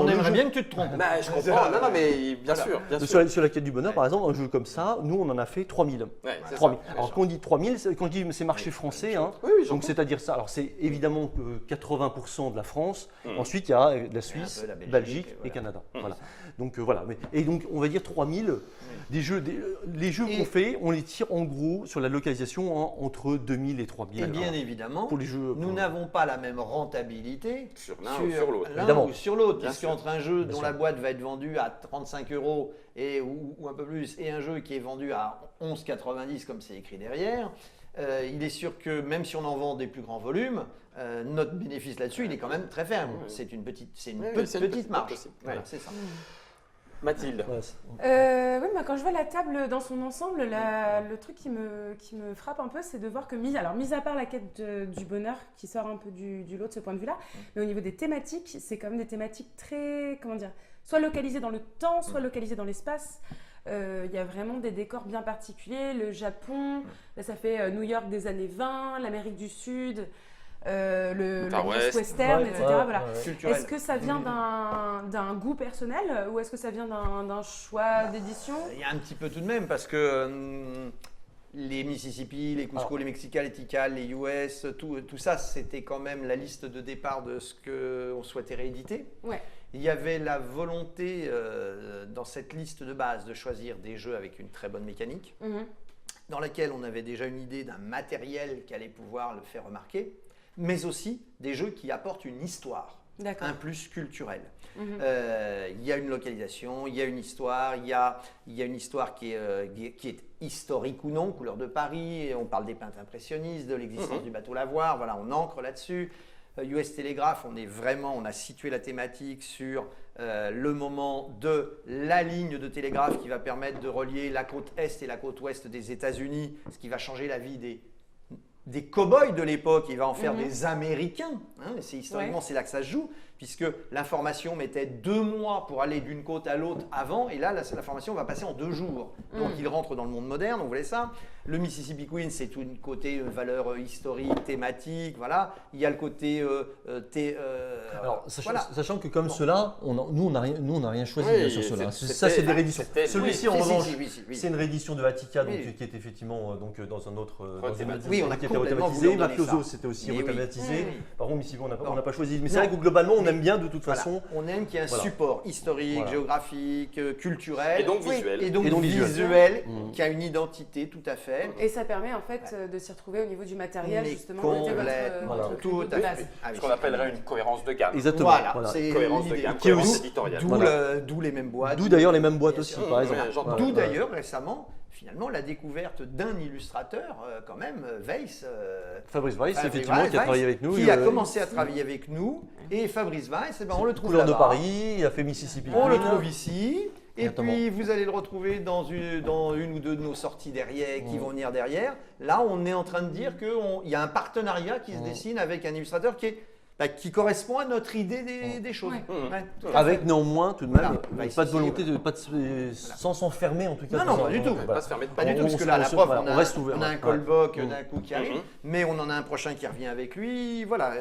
le aimerait jeu- bien que tu te trompes. bah, je comprends. Non, mais bien sûr, bien sûr. Sur la quête du bonheur, par exemple, un jeu comme ça, nous on en a fait 3000. Ouais, c'est 3000. ça. Alors quand on dit 3000, quand je dis c'est marché français, hein, Oui, j'entends. donc c'est-à-dire ça. Alors c'est évidemment 80% de la France. Ensuite il y a la Suisse, peu la Belgique, Belgique, et voilà. Canada. Voilà. Donc voilà. Et donc on va dire 3000. Les jeux qu'on fait, on les tire en gros sur la localisation entre 2000 et 3000. Et bien évidemment, Pour les jeux. nous n'avons pas la même rentabilité Sur l'un ou sur l'autre. l'un Évidemment. ou sur l'autre. Bien Parce sûr. qu'entre un jeu dont sûr. la boîte va être vendue à 35 € ou un peu plus, et un jeu qui est vendu à 11,90 comme c'est écrit derrière, il est sûr que même si on en vend des plus grands volumes, notre bénéfice là-dessus, il est quand même très faible. C'est une petite marge. aussi. Voilà, Ouais. c'est ça. Mathilde. Voilà, Oui, bah, quand je vois la table dans son ensemble, le truc qui me frappe un peu, c'est de voir que, mis à part la quête du bonheur qui sort un peu du lot de ce point de vue-là, mais au niveau des thématiques, c'est quand même des thématiques très, comment dire, soit localisées dans le temps, soit localisées dans l'espace. Il y a vraiment des décors bien particuliers. Le Japon, là, ça fait New York des années 20, l'Amérique du Sud, le Far West. western, etc. Voilà. Culturel. Est-ce que ça vient d'un goût personnel ou est-ce que ça vient d'un choix d'édition? Il y a un petit peu tout de même parce que les Mississippi, les Cusco, les Mexicains, les Tikal, les US, tout ça, c'était quand même la liste de départ de ce qu'on souhaitait rééditer. Ouais. Il y avait la volonté dans cette liste de base de choisir des jeux avec une très bonne mécanique, dans laquelle on avait déjà une idée d'un matériel qui allait pouvoir le faire remarquer, mais aussi des jeux qui apportent une histoire, D'accord. un plus culturel. Mhm. Il y a une localisation, il y a une histoire, il y a une histoire qui est historique ou non, couleur de Paris, on parle des peintres impressionnistes, de l'existence du bateau Lavoir, voilà, on ancre là-dessus. US Telegraph, on a situé la thématique sur le moment de la ligne de télégraphe qui va permettre de relier la côte est et la côte ouest des États-Unis, ce qui va changer la vie des cow-boys de l'époque, il va en faire des Américains. Hein, historiquement, c'est là que ça se joue, puisque l'information mettait 2 mois pour aller d'une côte à l'autre avant, et là, l'information va passer en 2 jours. Donc, il rentre dans le monde moderne, on voulait ça. Le Mississippi Queen, c'est tout le côté valeur historique, thématique, voilà. Il y a le côté... Alors, voilà. sachant que comme cela, nous, on n'a rien choisi Oui, sur cela. c'était- Ça, c'est des rééditions. c'était- Celui-ci, oui, en si, revanche, oui. c'est une réédition de Attica, donc, Oui. qui est effectivement dans un autre... dans une Rethématisé. autre Oui, on a qui était complètement rethématisé. voulu en donner Mafioso, ça. c'était aussi Mais oui. rethématisé. Oui. Par contre, ici, on n'a Non. pas choisi. Mais c'est Non. vrai que globalement, on aime bien de toute Voilà. façon. On aime qu'il y ait un Voilà. support historique, Voilà. géographique, culturel. Et donc Oui, visuel. Et donc Et donc visuel. visuel, Mmh. qui a une identité tout à fait. Et ça permet en fait de s'y retrouver au niveau du matériel, Mais justement. complètement, votre tout de à base. fait. Ah oui. Ce qu'on appellerait une cohérence de gamme. Exactement. Voilà, c'est Cohérence de l'idée. gamme, Qui est cohérence aussi- éditoriale. D'où les mêmes boîtes. D'où d'ailleurs les mêmes boîtes Bien aussi, sûr. par Ouais, exemple. j'entends. D'où Voilà. d'ailleurs récemment, finalement, la découverte d'un illustrateur, quand même, Weiss. Fabrice Weiss, Fabrice effectivement, qui a Weiss, travaillé avec nous. Qui a commencé à travailler avec nous. Et Fabrice Weiss, eh ben, on le trouve Couleur de là-bas. Paris, il a fait Mississippi On le Queen. trouve ici. Et Exactement. puis, vous allez le retrouver dans une ou deux de nos sorties derrière, qui vont venir derrière. Là, on est en train de dire qu'il y a un partenariat qui se dessine avec un illustrateur qui correspond à notre idée des choses. Ouais. Ouais, tout à fait. Avec néanmoins, tout de même, Voilà. Bah, pas ici, de volonté, sans s'enfermer en tout cas. Non, dans pas un- du tout. voilà. Pas se fermer de Pas du On- tout, parce on que se- là, on la se- preuve, voilà, on on reste ouvert, a un ouais. callback Ouais. d'un coup qui arrive, mais on en a un prochain qui revient avec lui, voilà.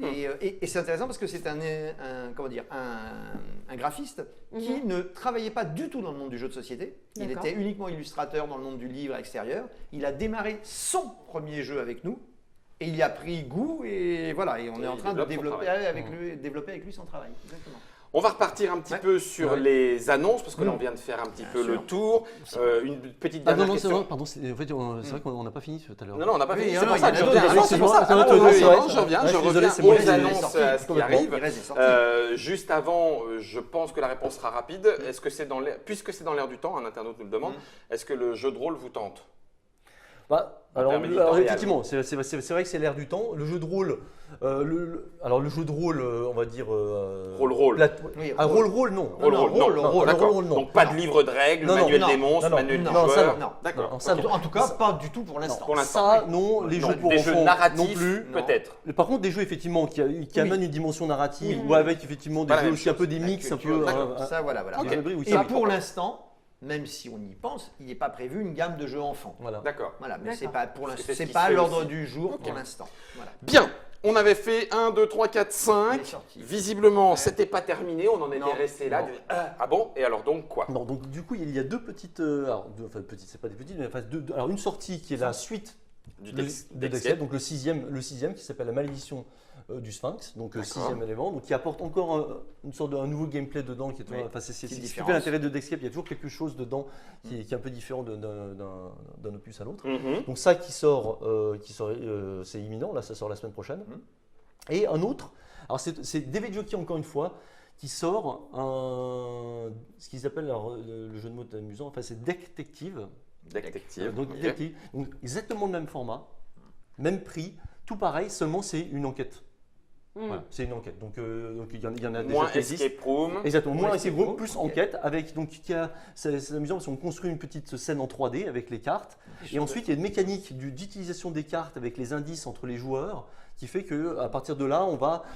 Et c'est intéressant parce que c'est un graphiste qui ne travaillait pas du tout dans le monde du jeu de société. Il D'accord. était uniquement illustrateur dans le monde du livre extérieur. Il a démarré son premier jeu avec nous. Et il y a pris goût et voilà, et on est en il train de développe son développer avec lui son travail. Exactement. On va repartir un petit Ouais. peu sur Ouais. les annonces, parce que là, on vient de faire un petit Bien peu sûr. le tour. Une petite Ah non, dernière non, c'est question. vrai, pardon, c'est vrai qu'on n'a pas fini tout à l'heure. Non, non, on n'a pas Oui, fini. non, C'est pour il y ça en que a je d'autres. reviens. Ah, Ah, c'est pour ça. excuse-moi, Ah, oui, c'est oui, vrai, non, je reviens. ouais, Je je suis reviens désolé, c'est moi, aux j'ai annonces sorti. à ce qui Complètement. arrive. Thérèse est sortie. Juste avant, je pense que la réponse sera rapide. Est-ce que c'est puisque c'est dans l'air du temps, un internaute nous le demande, est-ce que le jeu de rôle vous tente? Alors, termes éditorial. effectivement, c'est vrai que c'est l'air du temps. Le jeu de rôle, le jeu de rôle, on va dire. Rôle-rôle. Oui, Rôle, non. Rôle-rôle, non. rôle, D'accord. rôle, non. Donc pas de livre de règles, Non, non, manuel non, des monstres, non, manuel du non, ça, joueur. non. D'accord. Non, ça, ok. non. En tout cas, pas du tout pour l'instant. Pour l'instant. Ça, non. Les Non, jeux pour des enfants, jeux narratifs, non plus. Non. peut-être. Par contre, des jeux effectivement qui amènent une dimension narrative ou avec effectivement des Pas la jeux même aussi un chose. peu des La mix, un culture, peu. d'accord. Ça, voilà. Ok. des hybrides, oui, Et ça, pour l'instant, même si on y pense, il n'est pas prévu une gamme de jeux enfants. Voilà. D'accord. Voilà, mais D'accord. c'est pas pour Parce que l'instant, c'est ce c'est qui pas se à fait l'ordre aussi. du jour Ok. pour l'instant. Voilà. Bien. On avait fait 1, 2, 3, 4, Il 5. est sorti. Visiblement, c'était pas terminé. On en était Non. resté là. Non. Ah bon? Et alors donc quoi? Non, donc du coup, il y a deux petites. Enfin, petites, c'est pas des petites, mais enfin, alors une sortie qui est la suite Du de Dexcape. Dexcape, donc le sixième qui s'appelle La Malédiction du Sphinx, donc D'accord. sixième élément, donc qui apporte encore une sorte d'un nouveau gameplay dedans qui est, Oui, enfin, c'est qui ce qui différence. fait l'intérêt de Dexcape. Il y a toujours quelque chose dedans qui est un peu différent d'un opus à l'autre. Mhm. Donc ça qui sort, c'est imminent, là ça sort la semaine prochaine. Et un autre, alors c'est David Jockey encore une fois, qui sort ce qu'ils appellent le jeu de mots est amusant, enfin c'est Detective. Détective. Donc, Ok. Detective. Donc, exactement le même format, même prix, tout pareil, seulement c'est une enquête. Voilà, c'est une enquête. Donc il y en a déjà Moins qui existent. escape room. Exactement, moins Ouais, escape c'est room, beau. plus Ok. enquête, avec donc c'est amusant parce qu'on construit une petite scène en 3D avec les cartes, et ensuite il y a une mécanique d'utilisation des cartes avec les indices entre les joueurs qui fait que à partir de là,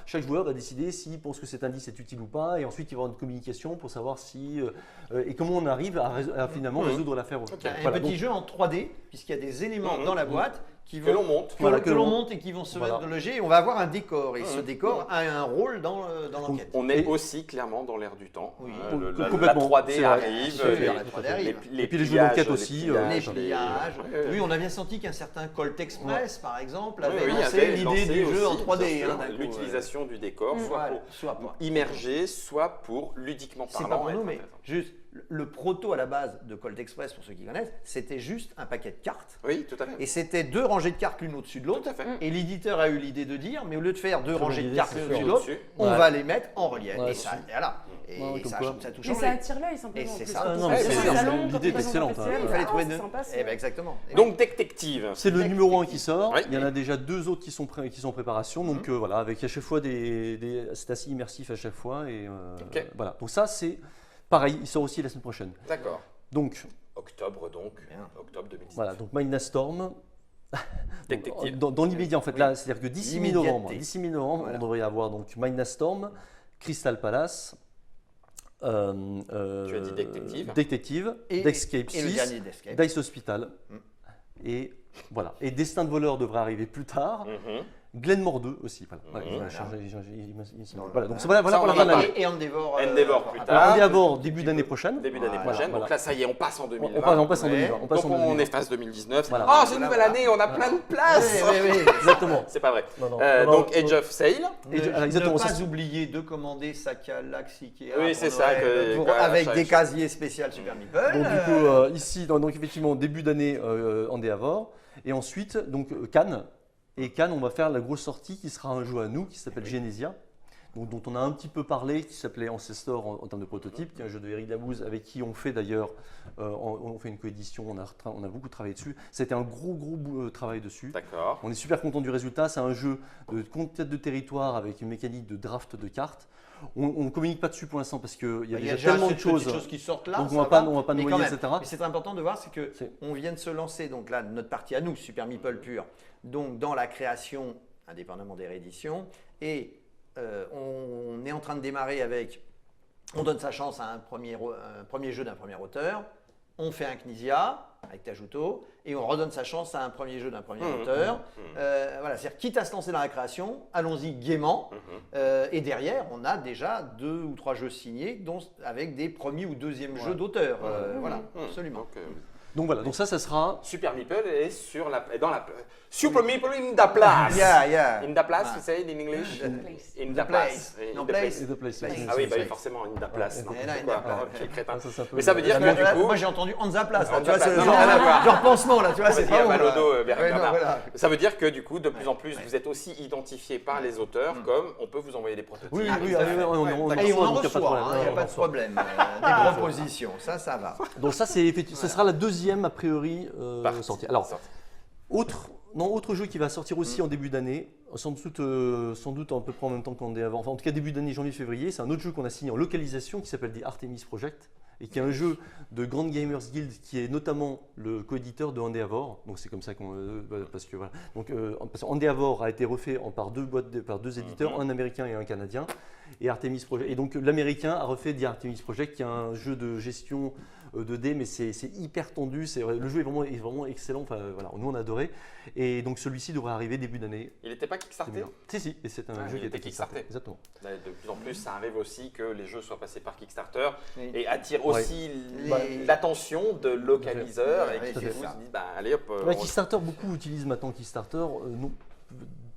chaque joueur va décider s'il pense que cet indice est utile ou pas, et ensuite il va y avoir une communication pour savoir si et comment on arrive à finalement résoudre l'affaire. Un Voilà, petit donc, jeu en 3D, puisqu'il y a des éléments dans la boîte qui Que l'on vont monte. Voilà, que l'on monte et qui vont se mettre loger. Et on va avoir un décor. Et ce décor a un rôle dans l'enquête. On est Et- aussi clairement dans l'air du temps. Oui. La Complètement, 3D c'est vrai. arrive. C'est vrai. La 3D arrive. Et puis les jeux d'enquête pliages, aussi, les Les pliages, pliages. Ouais. Oui, on a bien senti qu'un certain Colt Express, par exemple, avait Oui, lancé avait l'idée lancé du jeu en aussi, 3D. bien sûr, hein, d'un coup, l'utilisation du décor, soit Voilà, pour soit pas. immerger, soit pour ludiquement C'est parlant. pas pour nous, être mais intéressant. juste le proto à la base de Colt Express, pour ceux qui connaissent, c'était juste un paquet de cartes. Oui, tout à fait. Et c'était 2 rangées de cartes l'une au-dessus de l'autre. Tout à fait. Et l'éditeur a eu l'idée de dire, mais au lieu de faire 2 rangées de idée, cartes c'est l'une au-dessus sûr. de l'autre, Au-dessus. on Ouais. va les mettre en relief. Ouais, et ça, c'est- voilà. Et Ouais, ça, comme quoi. ça a tout Et changé. ça attire l'œil simplement. Et c'est en plus. ça. Ah, non, Quand mais tu c'est vas au sûr, salon, l'idée quand tu est vas dans un excellente, festival, hein. Il fallait ah, trouver c'est de... sympa, Eh ben, exactement. Donc, Détective. C'est le numéro 1 qui sort. Oui. Il y en a déjà 2 autres qui sont en préparation. Donc voilà, avec à chaque fois c'est assez immersif à chaque fois. Et Ok. voilà. Donc ça, c'est pareil. Il sort aussi la semaine prochaine. D'accord. Donc Octobre, donc. Bien. Octobre 2019. voilà. Donc Midnight Storm. Détective. Dans l'immédiat, en fait, là, c'est-à-dire que d'ici mi-novembre, L'immédiateté. on devrait avoir donc Midnight Storm, Crystal Palace. Tu as dit Détective. Et- D'Escape Et le 6, dernier d'Escape. Dice Hospital. Et voilà. Et Destin de voleur devrait arriver plus tard. Mhm. Glenmore 2 aussi. Voilà. Ouais, Mhm. il a Voilà. changé, Non, voilà. Donc voilà. voilà Ça, pour on la en fin a de l'année. parlé. Et Endeavor. Endeavor plus après. tard. Alors, on dit d'abord début d'année prochaine. Début d'année Voilà, prochaine. voilà. Donc là, ça y est, on passe en On 2020. passe en Ouais. 2020. On passe Donc en on 2020. efface 2019. Voilà. Oh, c'est une Voilà, nouvelle voilà. année, on a plein de place. Oui, oui, oui. Exactement. C'est pas vrai. Non, non. Donc Age of Sail. Exactement, Ne ça, pas c'est- oublier de commander sa calaxe Ikea Oui, pour c'est ça, Noël, que- avec chaque- des casiers spéciaux Super Meeple. Donc du coup, ici, donc effectivement, début d'année Endeavor. Et ensuite, donc Cannes. Et Cannes, on va faire la grosse sortie qui sera un jeu à nous qui s'appelle Genesia. Donc, dont on a un petit peu parlé, qui s'appelait Ancestor en termes de prototype, qui est un jeu de Eric Labouze, avec qui on fait d'ailleurs, on fait une coédition, on a beaucoup travaillé dessus. C'était un gros travail dessus. D'accord. On est super content du résultat. C'est un jeu de conquête de territoire avec une mécanique de draft de cartes. On ne communique pas dessus pour l'instant parce qu'il y a déjà tellement de assez choses. petites qui sortent là. Donc ça on va pas mais noyer, quand même. etc. Mais c'est important de voir, c'est que C'est- on vient de se lancer, donc là, notre partie à nous, Super Meeple pur, donc dans la création, indépendamment des rééditions, et on est en train de démarrer avec, on donne sa chance à un premier jeu d'un premier auteur, on fait un Knizia avec Tajuto, et on redonne sa chance à un premier jeu d'un premier auteur. Voilà, c'est-à-dire, quitte à se lancer dans la création, allons-y gaiement. Et derrière, on a déjà 2 ou 3 jeux signés, dont avec des premiers ou deuxièmes jeux d'auteurs. Voilà, absolument. Donc, Donc voilà, donc ça sera. Super Meeple est sur la, est dans la, Super Meeple in the place. Yeah. In the place, Ah. you say it in English? Place. In The the place. place. In No the place. Et de place. Place. Ah oui, bah oui, Place. forcément, in the place. Ouais, Non, là, in quoi, the place. ok, crétin. Ah, ça, c'est un peu- Mais ça veut dire Parce que que, du coup, moi j'ai entendu on the place, là, On tu vois, the place. c'est Non, genre, rien à voir. genre pansement là, tu vois, c'est vas-y, pas à bon, mal au là. dos, Ouais, non, Bernard. voilà. Ça veut dire que du coup, de plus en plus, vous êtes aussi identifié par les auteurs comme on peut vous envoyer des prototypes. Oui, Ah, oui, tout à oui, fait. oui, on Et on en donc il y a pas de reçoit, problème. il n'y a On pas de reçoit. problème. Des propositions, ça va. Donc ça, ce sera la deuxième a priori Partie. sortie. Alors, Sortie. autre jeu qui va sortir aussi en début d'année, sans doute à peu près en même temps qu'Endeavor, enfin en tout cas début d'année, janvier-février, c'est un autre jeu qu'on a signé en localisation qui s'appelle The Artemis Project et qui est un jeu de Grand Gamers Guild qui est notamment le coéditeur de Endeavor. Donc c'est comme ça parce que voilà. Donc parce que Endeavor a été refait par deux éditeurs, un américain et un canadien. Et Artemis Project. Et donc l'américain a refait The Artemis Project, qui est un jeu de gestion 2D, mais c'est hyper tendu. Le jeu est vraiment excellent. Enfin voilà, nous on a adoré. Et donc celui-ci devrait arriver début d'année. Il n'était pas Kickstarté? Si, et c'est un Ah, jeu il qui était était Kickstarté. Exactement. Là, de plus en plus, ça arrive aussi que les jeux soient passés par Kickstarter Oui. et attirent aussi Les- l'attention de localiseurs et Oui, qui c'est du coup ça. se disent bah, allez hop. Ouais, Kickstarter, beaucoup utilisent maintenant Kickstarter,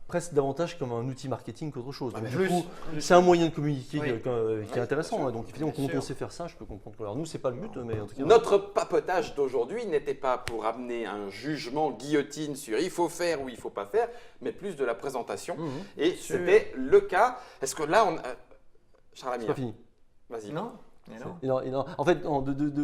presque davantage comme un outil marketing qu'autre chose. Donc, mais du plus. coup, c'est un moyen de communiquer Oui. qui est intéressant. bien sûr. Hein. Donc évidemment, Bien quand sûr. on sait faire ça, je peux comprendre. Alors nous, c'est pas le but, mais en tout cas. Notre papotage d'aujourd'hui n'était pas pour amener un jugement guillotine sur il faut faire ou il faut pas faire, mais plus de la présentation. Et sûr. c'était le cas. Est-ce que là, Charles C'est Amir, pas fini. vas-y. Non. Mais non. Non, en fait,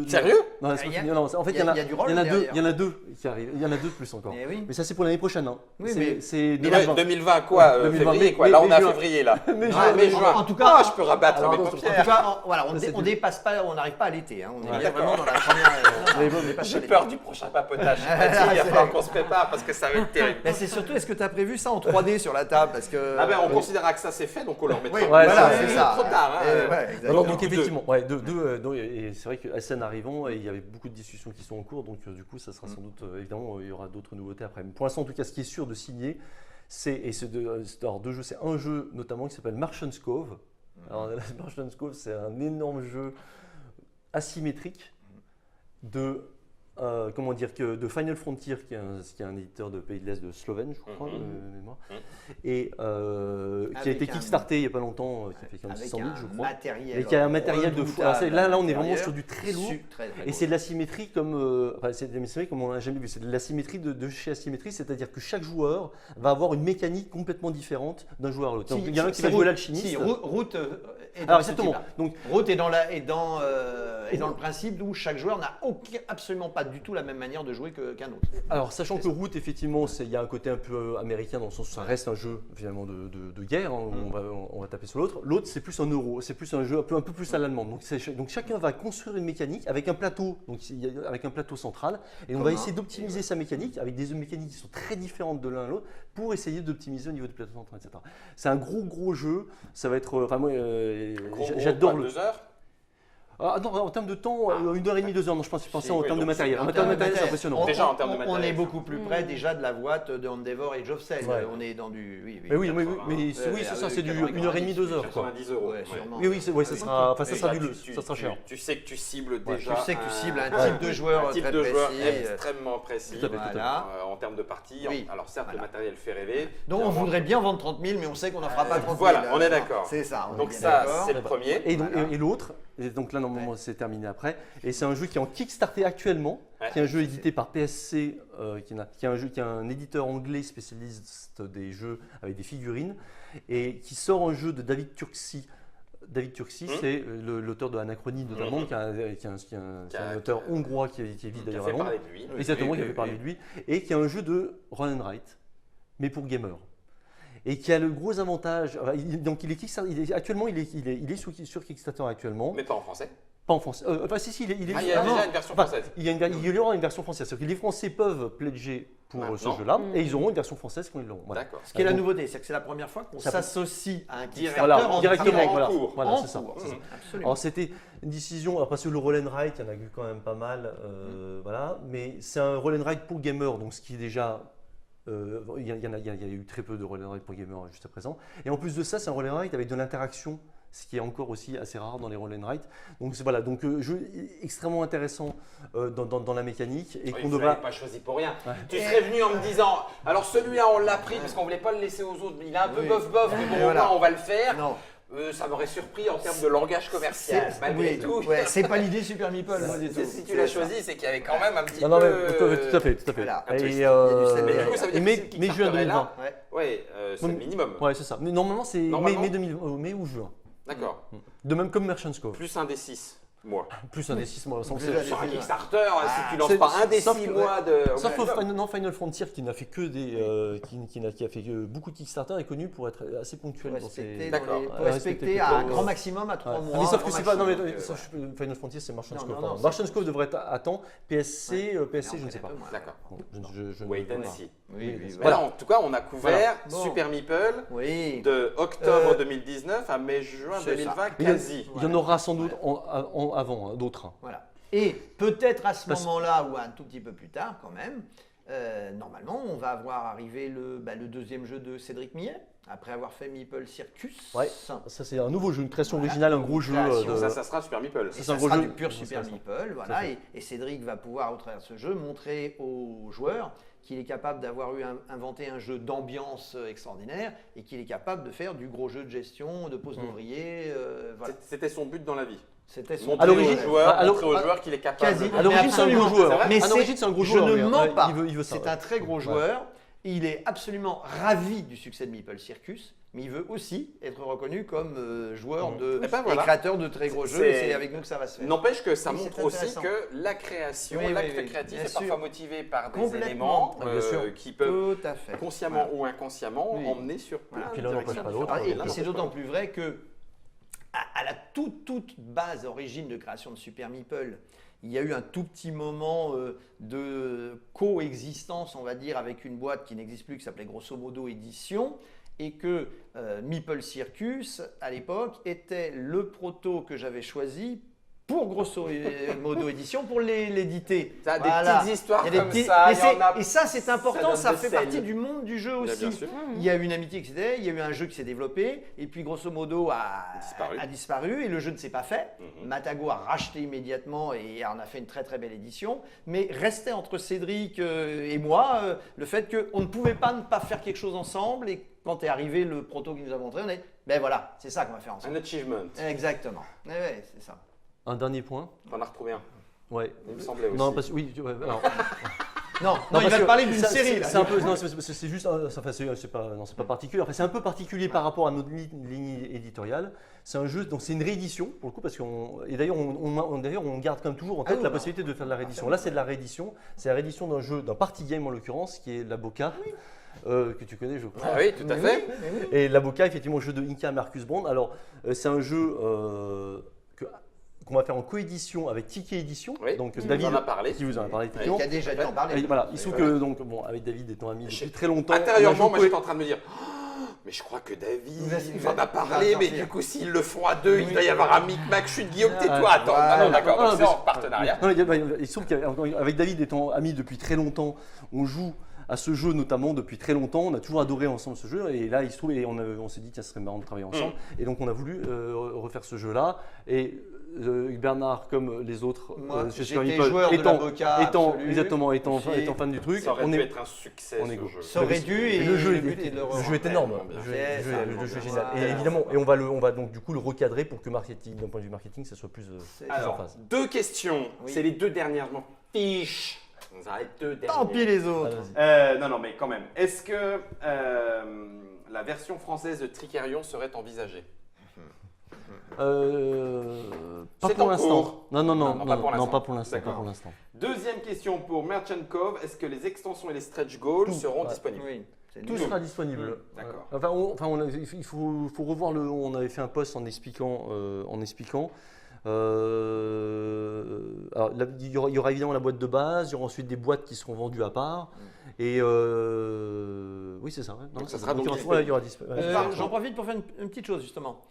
Sérieux? Non, c'est Il y pas a- fini. Non, en fait, il y a du rôle derrière. il y en a deux qui arrivent. Il y en a deux de plus encore. Mais oui. Mais ça, c'est pour l'année prochaine. Hein. Oui, C'est- mais- c'est Mais 2020. 2020 quoi? 2020, Février quoi? mais- Là, on mais est à juin. février là. Mais Ah, juin, mais juin. En tout cas, je peux rabattre alors, mes attention, En paupières. tout cas, voilà, Ça, on dépasse pas, on n'arrive pas à l'été. Hein. On est Ouais. bien vraiment dans la première. Mais bon, on dépasse J'ai pas l'été. peur du prochain papotage. Il va falloir qu'on se prépare parce que ça va être terrible. Mais c'est surtout, est-ce que tu as prévu ça en 3D sur la table parce que... Ah ben on considérera que ça c'est fait, donc on leur mettra. Oui, voilà, c'est ça. Trop tard. Hein. Ouais, exactement. Alors, donc Deux. effectivement, et c'est vrai que SN arrivant, et il y avait beaucoup de discussions qui sont en cours, donc du coup ça sera sans doute, évidemment, il y aura d'autres nouveautés après. Mais pour l'instant, en tout cas, ce qui est sûr de signer, c'est deux jeux, c'est un jeu notamment qui s'appelle Martian's Cove. Alors Martian's Cove, c'est un énorme jeu asymétrique de comment dire, de Final Frontier, qui est un éditeur de pays de l'Est de Slovène, je crois, de mémoire, et qui a été kickstarté il n'y a pas longtemps, qui a fait comme 600 000, je crois. Matériel Et qui a un matériel de fou. Là, on est vraiment sur du très lourd. Très Et c'est de l'asymétrie comme, c'est de l'asymétrie comme on n'a jamais vu. C'est de l'asymétrie de chez Asymétrie, c'est-à-dire que chaque joueur va avoir une mécanique complètement différente d'un joueur à l'autre. Donc, il y en a un qui va jouer l'alchimiste. Si, Root est dans Alors ce exactement. type-là. Donc, Root est dans le principe où chaque joueur n'a absolument pas du tout la même manière de jouer qu'un autre. alors, sachant que Root, effectivement, il y a un côté un peu américain dans le sens où ça reste un jeu finalement de guerre, hein, où on va taper sur l'autre. L'autre, c'est plus un euro, c'est plus un jeu un peu plus à l'allemande. Donc chacun va construire une mécanique avec un plateau, avec un plateau central, et on va essayer d'optimiser sa mécanique avec des mécaniques qui sont très différentes de l'un à l'autre pour essayer d'optimiser au niveau du plateau central, etc. C'est un gros jeu. Ça va être vraiment. J'adore le. 2 heures. Ah non, en termes de temps, 1h30, 2 heures. Non, je pensais en termes de matériel. En termes de matériel, c'est impressionnant. Déjà, en termes de On matériel, est beaucoup plus près déjà de la boîte de Endeavor et Jove Cell. Ouais. On est dans du. Mais oui, c'est ça, c'est du 1h30, 2 heures. 90 euros. Ouais, sûrement. Oui, ça sera du luxe, ça sera cher. Tu sais que tu cibles Tu déjà. sais que tu cibles un type de joueur un type très de joueur précis. extrêmement précis. Tout à fait, tout à fait. Voilà. En termes de partie. Oui. Alors certes, le Voilà. matériel fait rêver. Donc on voudrait bien vendre 30 000, mais on sait qu'on n'en fera pas 30 000. Voilà, on est d'accord. C'est ça. on est Donc bien ça, d'accord. c'est le premier. Et l'autre, et donc là, normalement, c'est terminé après. Et c'est un jeu qui est en Kickstarter actuellement, qui est un jeu édité par PSC, qui est un éditeur anglais spécialiste des jeux avec des figurines, et qui sort un jeu de David Turczi. David Turczi, c'est l'auteur de Anachronie notamment, qui est un auteur hongrois qui vit d'ailleurs à Qui a fait Londres. parler de lui. Exactement, qui a fait parler de lui, et qui a un jeu de Run and Write, mais pour gamers. Et qui a le gros avantage, donc il est sur Kickstarter actuellement, Mais pas en français. pas en français. Enfin si, il est. Ah, il y a déjà une version française. Il y aura une version française, c'est-à-dire que les Français peuvent pledger pour ce Maintenant. jeu-là, et ils auront une version française quand ils l'auront. Voilà. D'accord. Ce qui est la Donc, nouveauté, c'est que c'est la première fois qu'on Ça- s'associe à un Direct. Voilà, Kickstarter directement, en voilà. cours. Voilà, En c'est ça. cours. c'est ça. Absolument. Alors c'était une décision, alors parce que le roll and write, il y en a eu quand même pas mal, voilà, mais c'est un roll and write pour gamer, donc ce qui est déjà, il y a eu très peu de roll and write pour gamer jusqu'à présent, et en plus de ça, c'est un roll and write avec de l'interaction, ce qui est encore aussi assez rare dans les roll and write. Donc voilà, donc jeu extrêmement intéressant dans la mécanique et Oui, qu'on vous devra. l'avez pas choisi pour rien. Tu serais venu en me disant, alors celui-là on l'a pris parce qu'on voulait pas le laisser aux autres, il est un peu Oui. bof, mais bon, Voilà. au moins, on va le faire. Non. Ça m'aurait surpris en termes de langage commercial, malgré Oui, tout. ouais, c'est pas l'idée Super Meeple, moi, du tout. Si tu l'as choisi, c'est qu'il y avait quand même un petit Non, mais peu. tout à fait, tout à fait. Voilà. Un twist. Et, Il y a du scénario. Mais du coup, ça veut dire que mai, si le mai, juin Kickstarter est 2020. là, Ouais. ouais, c'est le minimum. Ouais, c'est ça. Mais normalement, c'est Normalement. mai ou juin. D'accord. De même comme Merchant's Cove. Plus un des 6 mois. Plus un des 6 mois. Plus Sur un Ouais. Kickstarter, si tu lances c'est- pas un des sauf 6 que- mois de. Sauf Ouais. Final Frontier qui n'a fait que des, qui a fait que beaucoup de Kickstarter est connu pour être assez ponctuel Pour dans ses. respecter, D'accord. pour respecter à un grand maximum à 3 Ouais. mois. Mais sauf que grand c'est pas. Non, mais maximum, ça, donc, Final Frontier, c'est Merchant's Non, Cove. non, pardon. non, Merchant's Cove devrait être à temps. PSC, ouais. je ne sais pas. D'accord. Bon, je ne Wait sais and pas. see. Oui, oui, Voilà, voilà. en tout cas, on a couvert Voilà. Bon. Super Meeple Oui. de octobre 2019 à mai-juin c'est 2020, ça. quasi. Il y en aura sans doute avant, hein, d'autres. hein. Voilà. Et peut-être à ce Parce- moment-là, ou un tout petit peu plus tard quand même, normalement, on va avoir arrivé le deuxième jeu de Cédric Millet, après avoir fait Meeple Circus. Ouais. Ça, c'est un nouveau jeu, une création Voilà, originale, un une gros jeu. création, Ça sera Super Meeple. Et c'est ça un gros sera jeu. du pur Ouais, Super c'est ça. Meeple, Tout à voilà. fait. Et Cédric va pouvoir, au travers de ce jeu, montrer aux joueurs qu'il est capable d'avoir inventé un jeu d'ambiance extraordinaire et qu'il est capable de faire du gros jeu de gestion, de pose d'ouvrier. Voilà. C'était son but dans la vie. C'était son Montrer À l'origine- aux joueurs, à montrer aux joueurs qu'il est capable. quasi- de- À l'origine, c'est un gros Absolument. joueur. C'est vrai. Mais À l'origine, c'est un gros je joueur. ne lui, hein. mens Ouais, pas. il veut ça. C'est un très gros joueur. Il est absolument ravi du succès de Meeple Circus, mais il veut aussi être reconnu comme joueur Et ben voilà. et créateur de très gros jeux. Et c'est avec nous que ça va se faire. N'empêche que ça Oui, montre c'est aussi intéressant. que la création, Oui, l'acte oui, oui, créatif bien est parfois sûr. motivé par des Complètement. éléments Bien sûr. qui peuvent Tout à fait. consciemment Voilà. ou inconsciemment Oui. emmener sur plein Voilà. de Puis l'un n'empêche directions pas l'autre. différentes. Et l'un c'est n'empêche d'autant pas plus vrai que à la toute base origine de création de Super Meeple, il y a eu un tout petit moment de coexistence, on va dire, avec une boîte qui n'existe plus, qui s'appelait grosso modo Édition, et que Meeple Circus, à l'époque, était le proto que j'avais choisi pour grosso modo édition pour l'éditer. Ça a des petites histoires Il y a des comme petits- ça, et, il y en a- et ça c'est important, donne ça de fait sel. partie du monde du jeu aussi. Bien sûr. Il y a une amitié qui s'est faite, il y a eu un jeu qui s'est développé et puis grosso modo a disparu et le jeu ne s'est pas fait. Matago a racheté immédiatement et en a fait une très très belle édition. Mais restait entre Cédric et moi le fait qu'on ne pouvait pas ne pas faire quelque chose ensemble et quand est arrivé le proto qu'il nous a montré, on a dit ben voilà, c'est ça qu'on va faire Un ensemble. achievement. Exactement. Ouais, c'est ça. Un dernier point. On en a retrouvé un. Ouais. Il me semblait aussi. Non, parce que oui, alors, Non, il parce va te que parler d'une ça, série là. C'est un peu, non, c'est juste, enfin, c'est pas, non, c'est pas particulier. Enfin, c'est un peu particulier par rapport à notre ligne éditoriale. C'est un jeu, donc c'est une réédition pour le coup, parce qu'on, et d'ailleurs, on garde quand même toujours en tête la possibilité de faire de la réédition. Là, c'est de la réédition. C'est la réédition d'un jeu, d'un party game en l'occurrence, qui est la Boca. Que tu connais, je crois. Ah oui, tout à fait. Oui. Et la Boca, effectivement, jeu de Inka Marcus Brand. Alors, c'est un jeu qu'on va faire en coédition avec Tiki Édition. Oui, Donc, qui David, vous en a parlé. qui vous en a parlé, Qui effectivement. a déjà dû en parler. Et voilà, il se trouve que, donc, bon, avec David étant ami depuis très longtemps. Intérieurement, on a moi joué- j'étais en train de me dire oh, mais je crois que David Il il en va a parlé, mais sortir. du coup, s'ils le font à deux, il doit y avoir un micmac. Chut, Guillaume, tais-toi, attends. Voilà. Ah non, d'accord, Ah, donc c'est mais en c'est- partenariat. Non, il se trouve qu'avec David étant ami depuis très longtemps, on joue à ce jeu notamment depuis très longtemps. On a toujours adoré ensemble ce jeu et là il se trouve et on s'est dit tiens ce serait marrant de travailler ensemble et donc on a voulu refaire ce jeu-là et Bernard comme les autres Moi, chez j'étais Super Meeple, joueur de la Boca étant absolu. exactement étant J'ai- fan du truc, Ça aurait on pu est être un succès on est ce go. jeu. Ça aurait dû et le jeu le but est de le le jeu est énorme. Tellement bien. Le jeu C'est ça, le jeu est bien. génial. Et Voilà. évidemment, et on va donc du coup le recadrer pour que marketing, d'un point de vue marketing, ça soit plus en Alors, phase. deux questions. Oui. C'est les deux dernières. Je m'en fiche. On arrête deux dernières. Tant pis les autres. Vas-y. Non, mais quand même. Est-ce que la version française de Tricerion serait envisagée? Pas C'est pour en l'instant. cours. Non, pas pour l'instant. pas pour l'instant. D'accord. Pas pour l'instant. Deuxième question pour Merchant Cove. Est-ce que les extensions et les stretch goals Tout. seront Ouais. disponibles? Oui, c'est Tout nul. sera disponible. D'accord. Il faut revoir le. On avait fait un post en expliquant. Alors, il y aura évidemment la boîte de base. Il y aura ensuite des boîtes qui seront vendues à part. Et oui, c'est ça. Ouais. Non, Donc, ça c'est sera donc il y aura disponible. J'en profite pour faire une petite chose justement.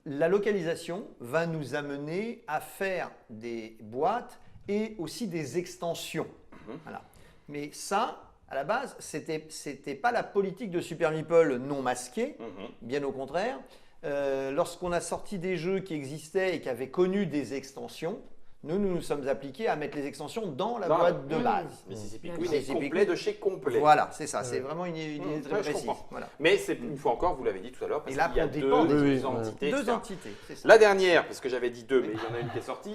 La localisation va nous amener à faire des boîtes et aussi des extensions. Voilà. Mais ça, à la base, c'était pas la politique de Super Meeple non masquée, bien au contraire. Lorsqu'on a sorti des jeux qui existaient et qui avaient connu des extensions, nous sommes appliqués à mettre les extensions dans la boîte de base. Mississippi Mmh. Queen est Mississippi complet Queen. de chez complet. Voilà, c'est ça. C'est vraiment une idée Ouais, très je précise. comprends. Voilà. Mais c'est une fois encore, vous l'avez dit tout à l'heure, parce Et là, qu'il y a on dépend deux des- entités. Deux etc. entités, c'est ça. La dernière, parce que j'avais dit deux, mais il y en a une qui est sortie.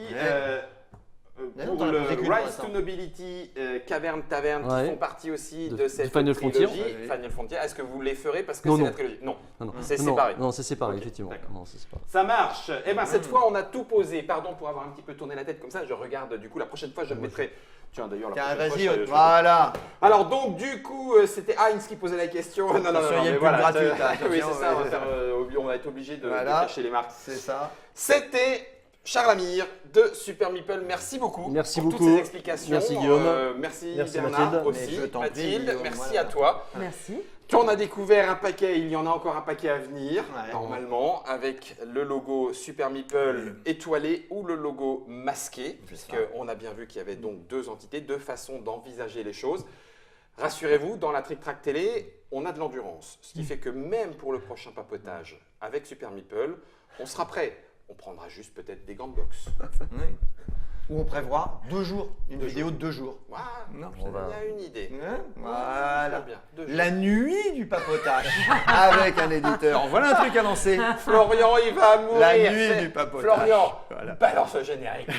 Non, Pour t'en as le posé qu'une pour Rise l'instant. to Nobility, Cavern Tavern, Ouais. qui font partie aussi De de cette Final Frontier. trilogie. Ouais. Final Frontier. Est-ce que vous les ferez parce que Non, c'est non. la trilogie? Non. Non, C'est non, séparé. Non, c'est séparé, Ok, effectivement. d'accord. Non, c'est séparé. Ça marche. Eh bien, cette fois, on a tout posé. Pardon pour avoir un petit peu tourné la tête comme ça. Je regarde, du coup, la prochaine fois, je le mettrai. Tiens, d'ailleurs, la Tiens, prochaine fois, vas-y, je- voilà. Alors, donc, du coup, c'était Heinz qui posait la question. Non, non, non, Attention, il y a mais une voilà. pub gratuite, là, Oui, attention, c'est ça. ouais. On va être obligé de Voilà. cacher les marques. C'est ça. C'était Charles Amir de Super Meeple. Merci beaucoup. Merci pour beaucoup. toutes ces explications. Merci, Guillaume. Merci, Merci, Bernard Mathilde. aussi. Mais je t'en prie, Mathilde, Guillaume, merci voilà. à toi. Merci. On a découvert un paquet, il y en a encore un paquet à venir, Ouais. normalement, avec le logo Super Meeple étoilé ou le logo masqué, puisqu'on a bien vu qu'il y avait donc deux entités, deux façons d'envisager les choses. Rassurez-vous, dans la Trick Track Télé, on a de l'endurance, ce qui fait que même pour le prochain papotage avec Super Meeple, on sera prêt. On prendra juste peut-être des gants de boxe. Oui. Ou on prévoit 2 jours, une vidéo de 2 jours. Voilà, Non, il y a une idée. Hein, voilà. Très bien. 2 jours. La nuit du papotage avec un éditeur. Voilà un truc à lancer. Florian, il va mourir. La nuit c'est- du papotage. Florian, Voilà. balance le générique.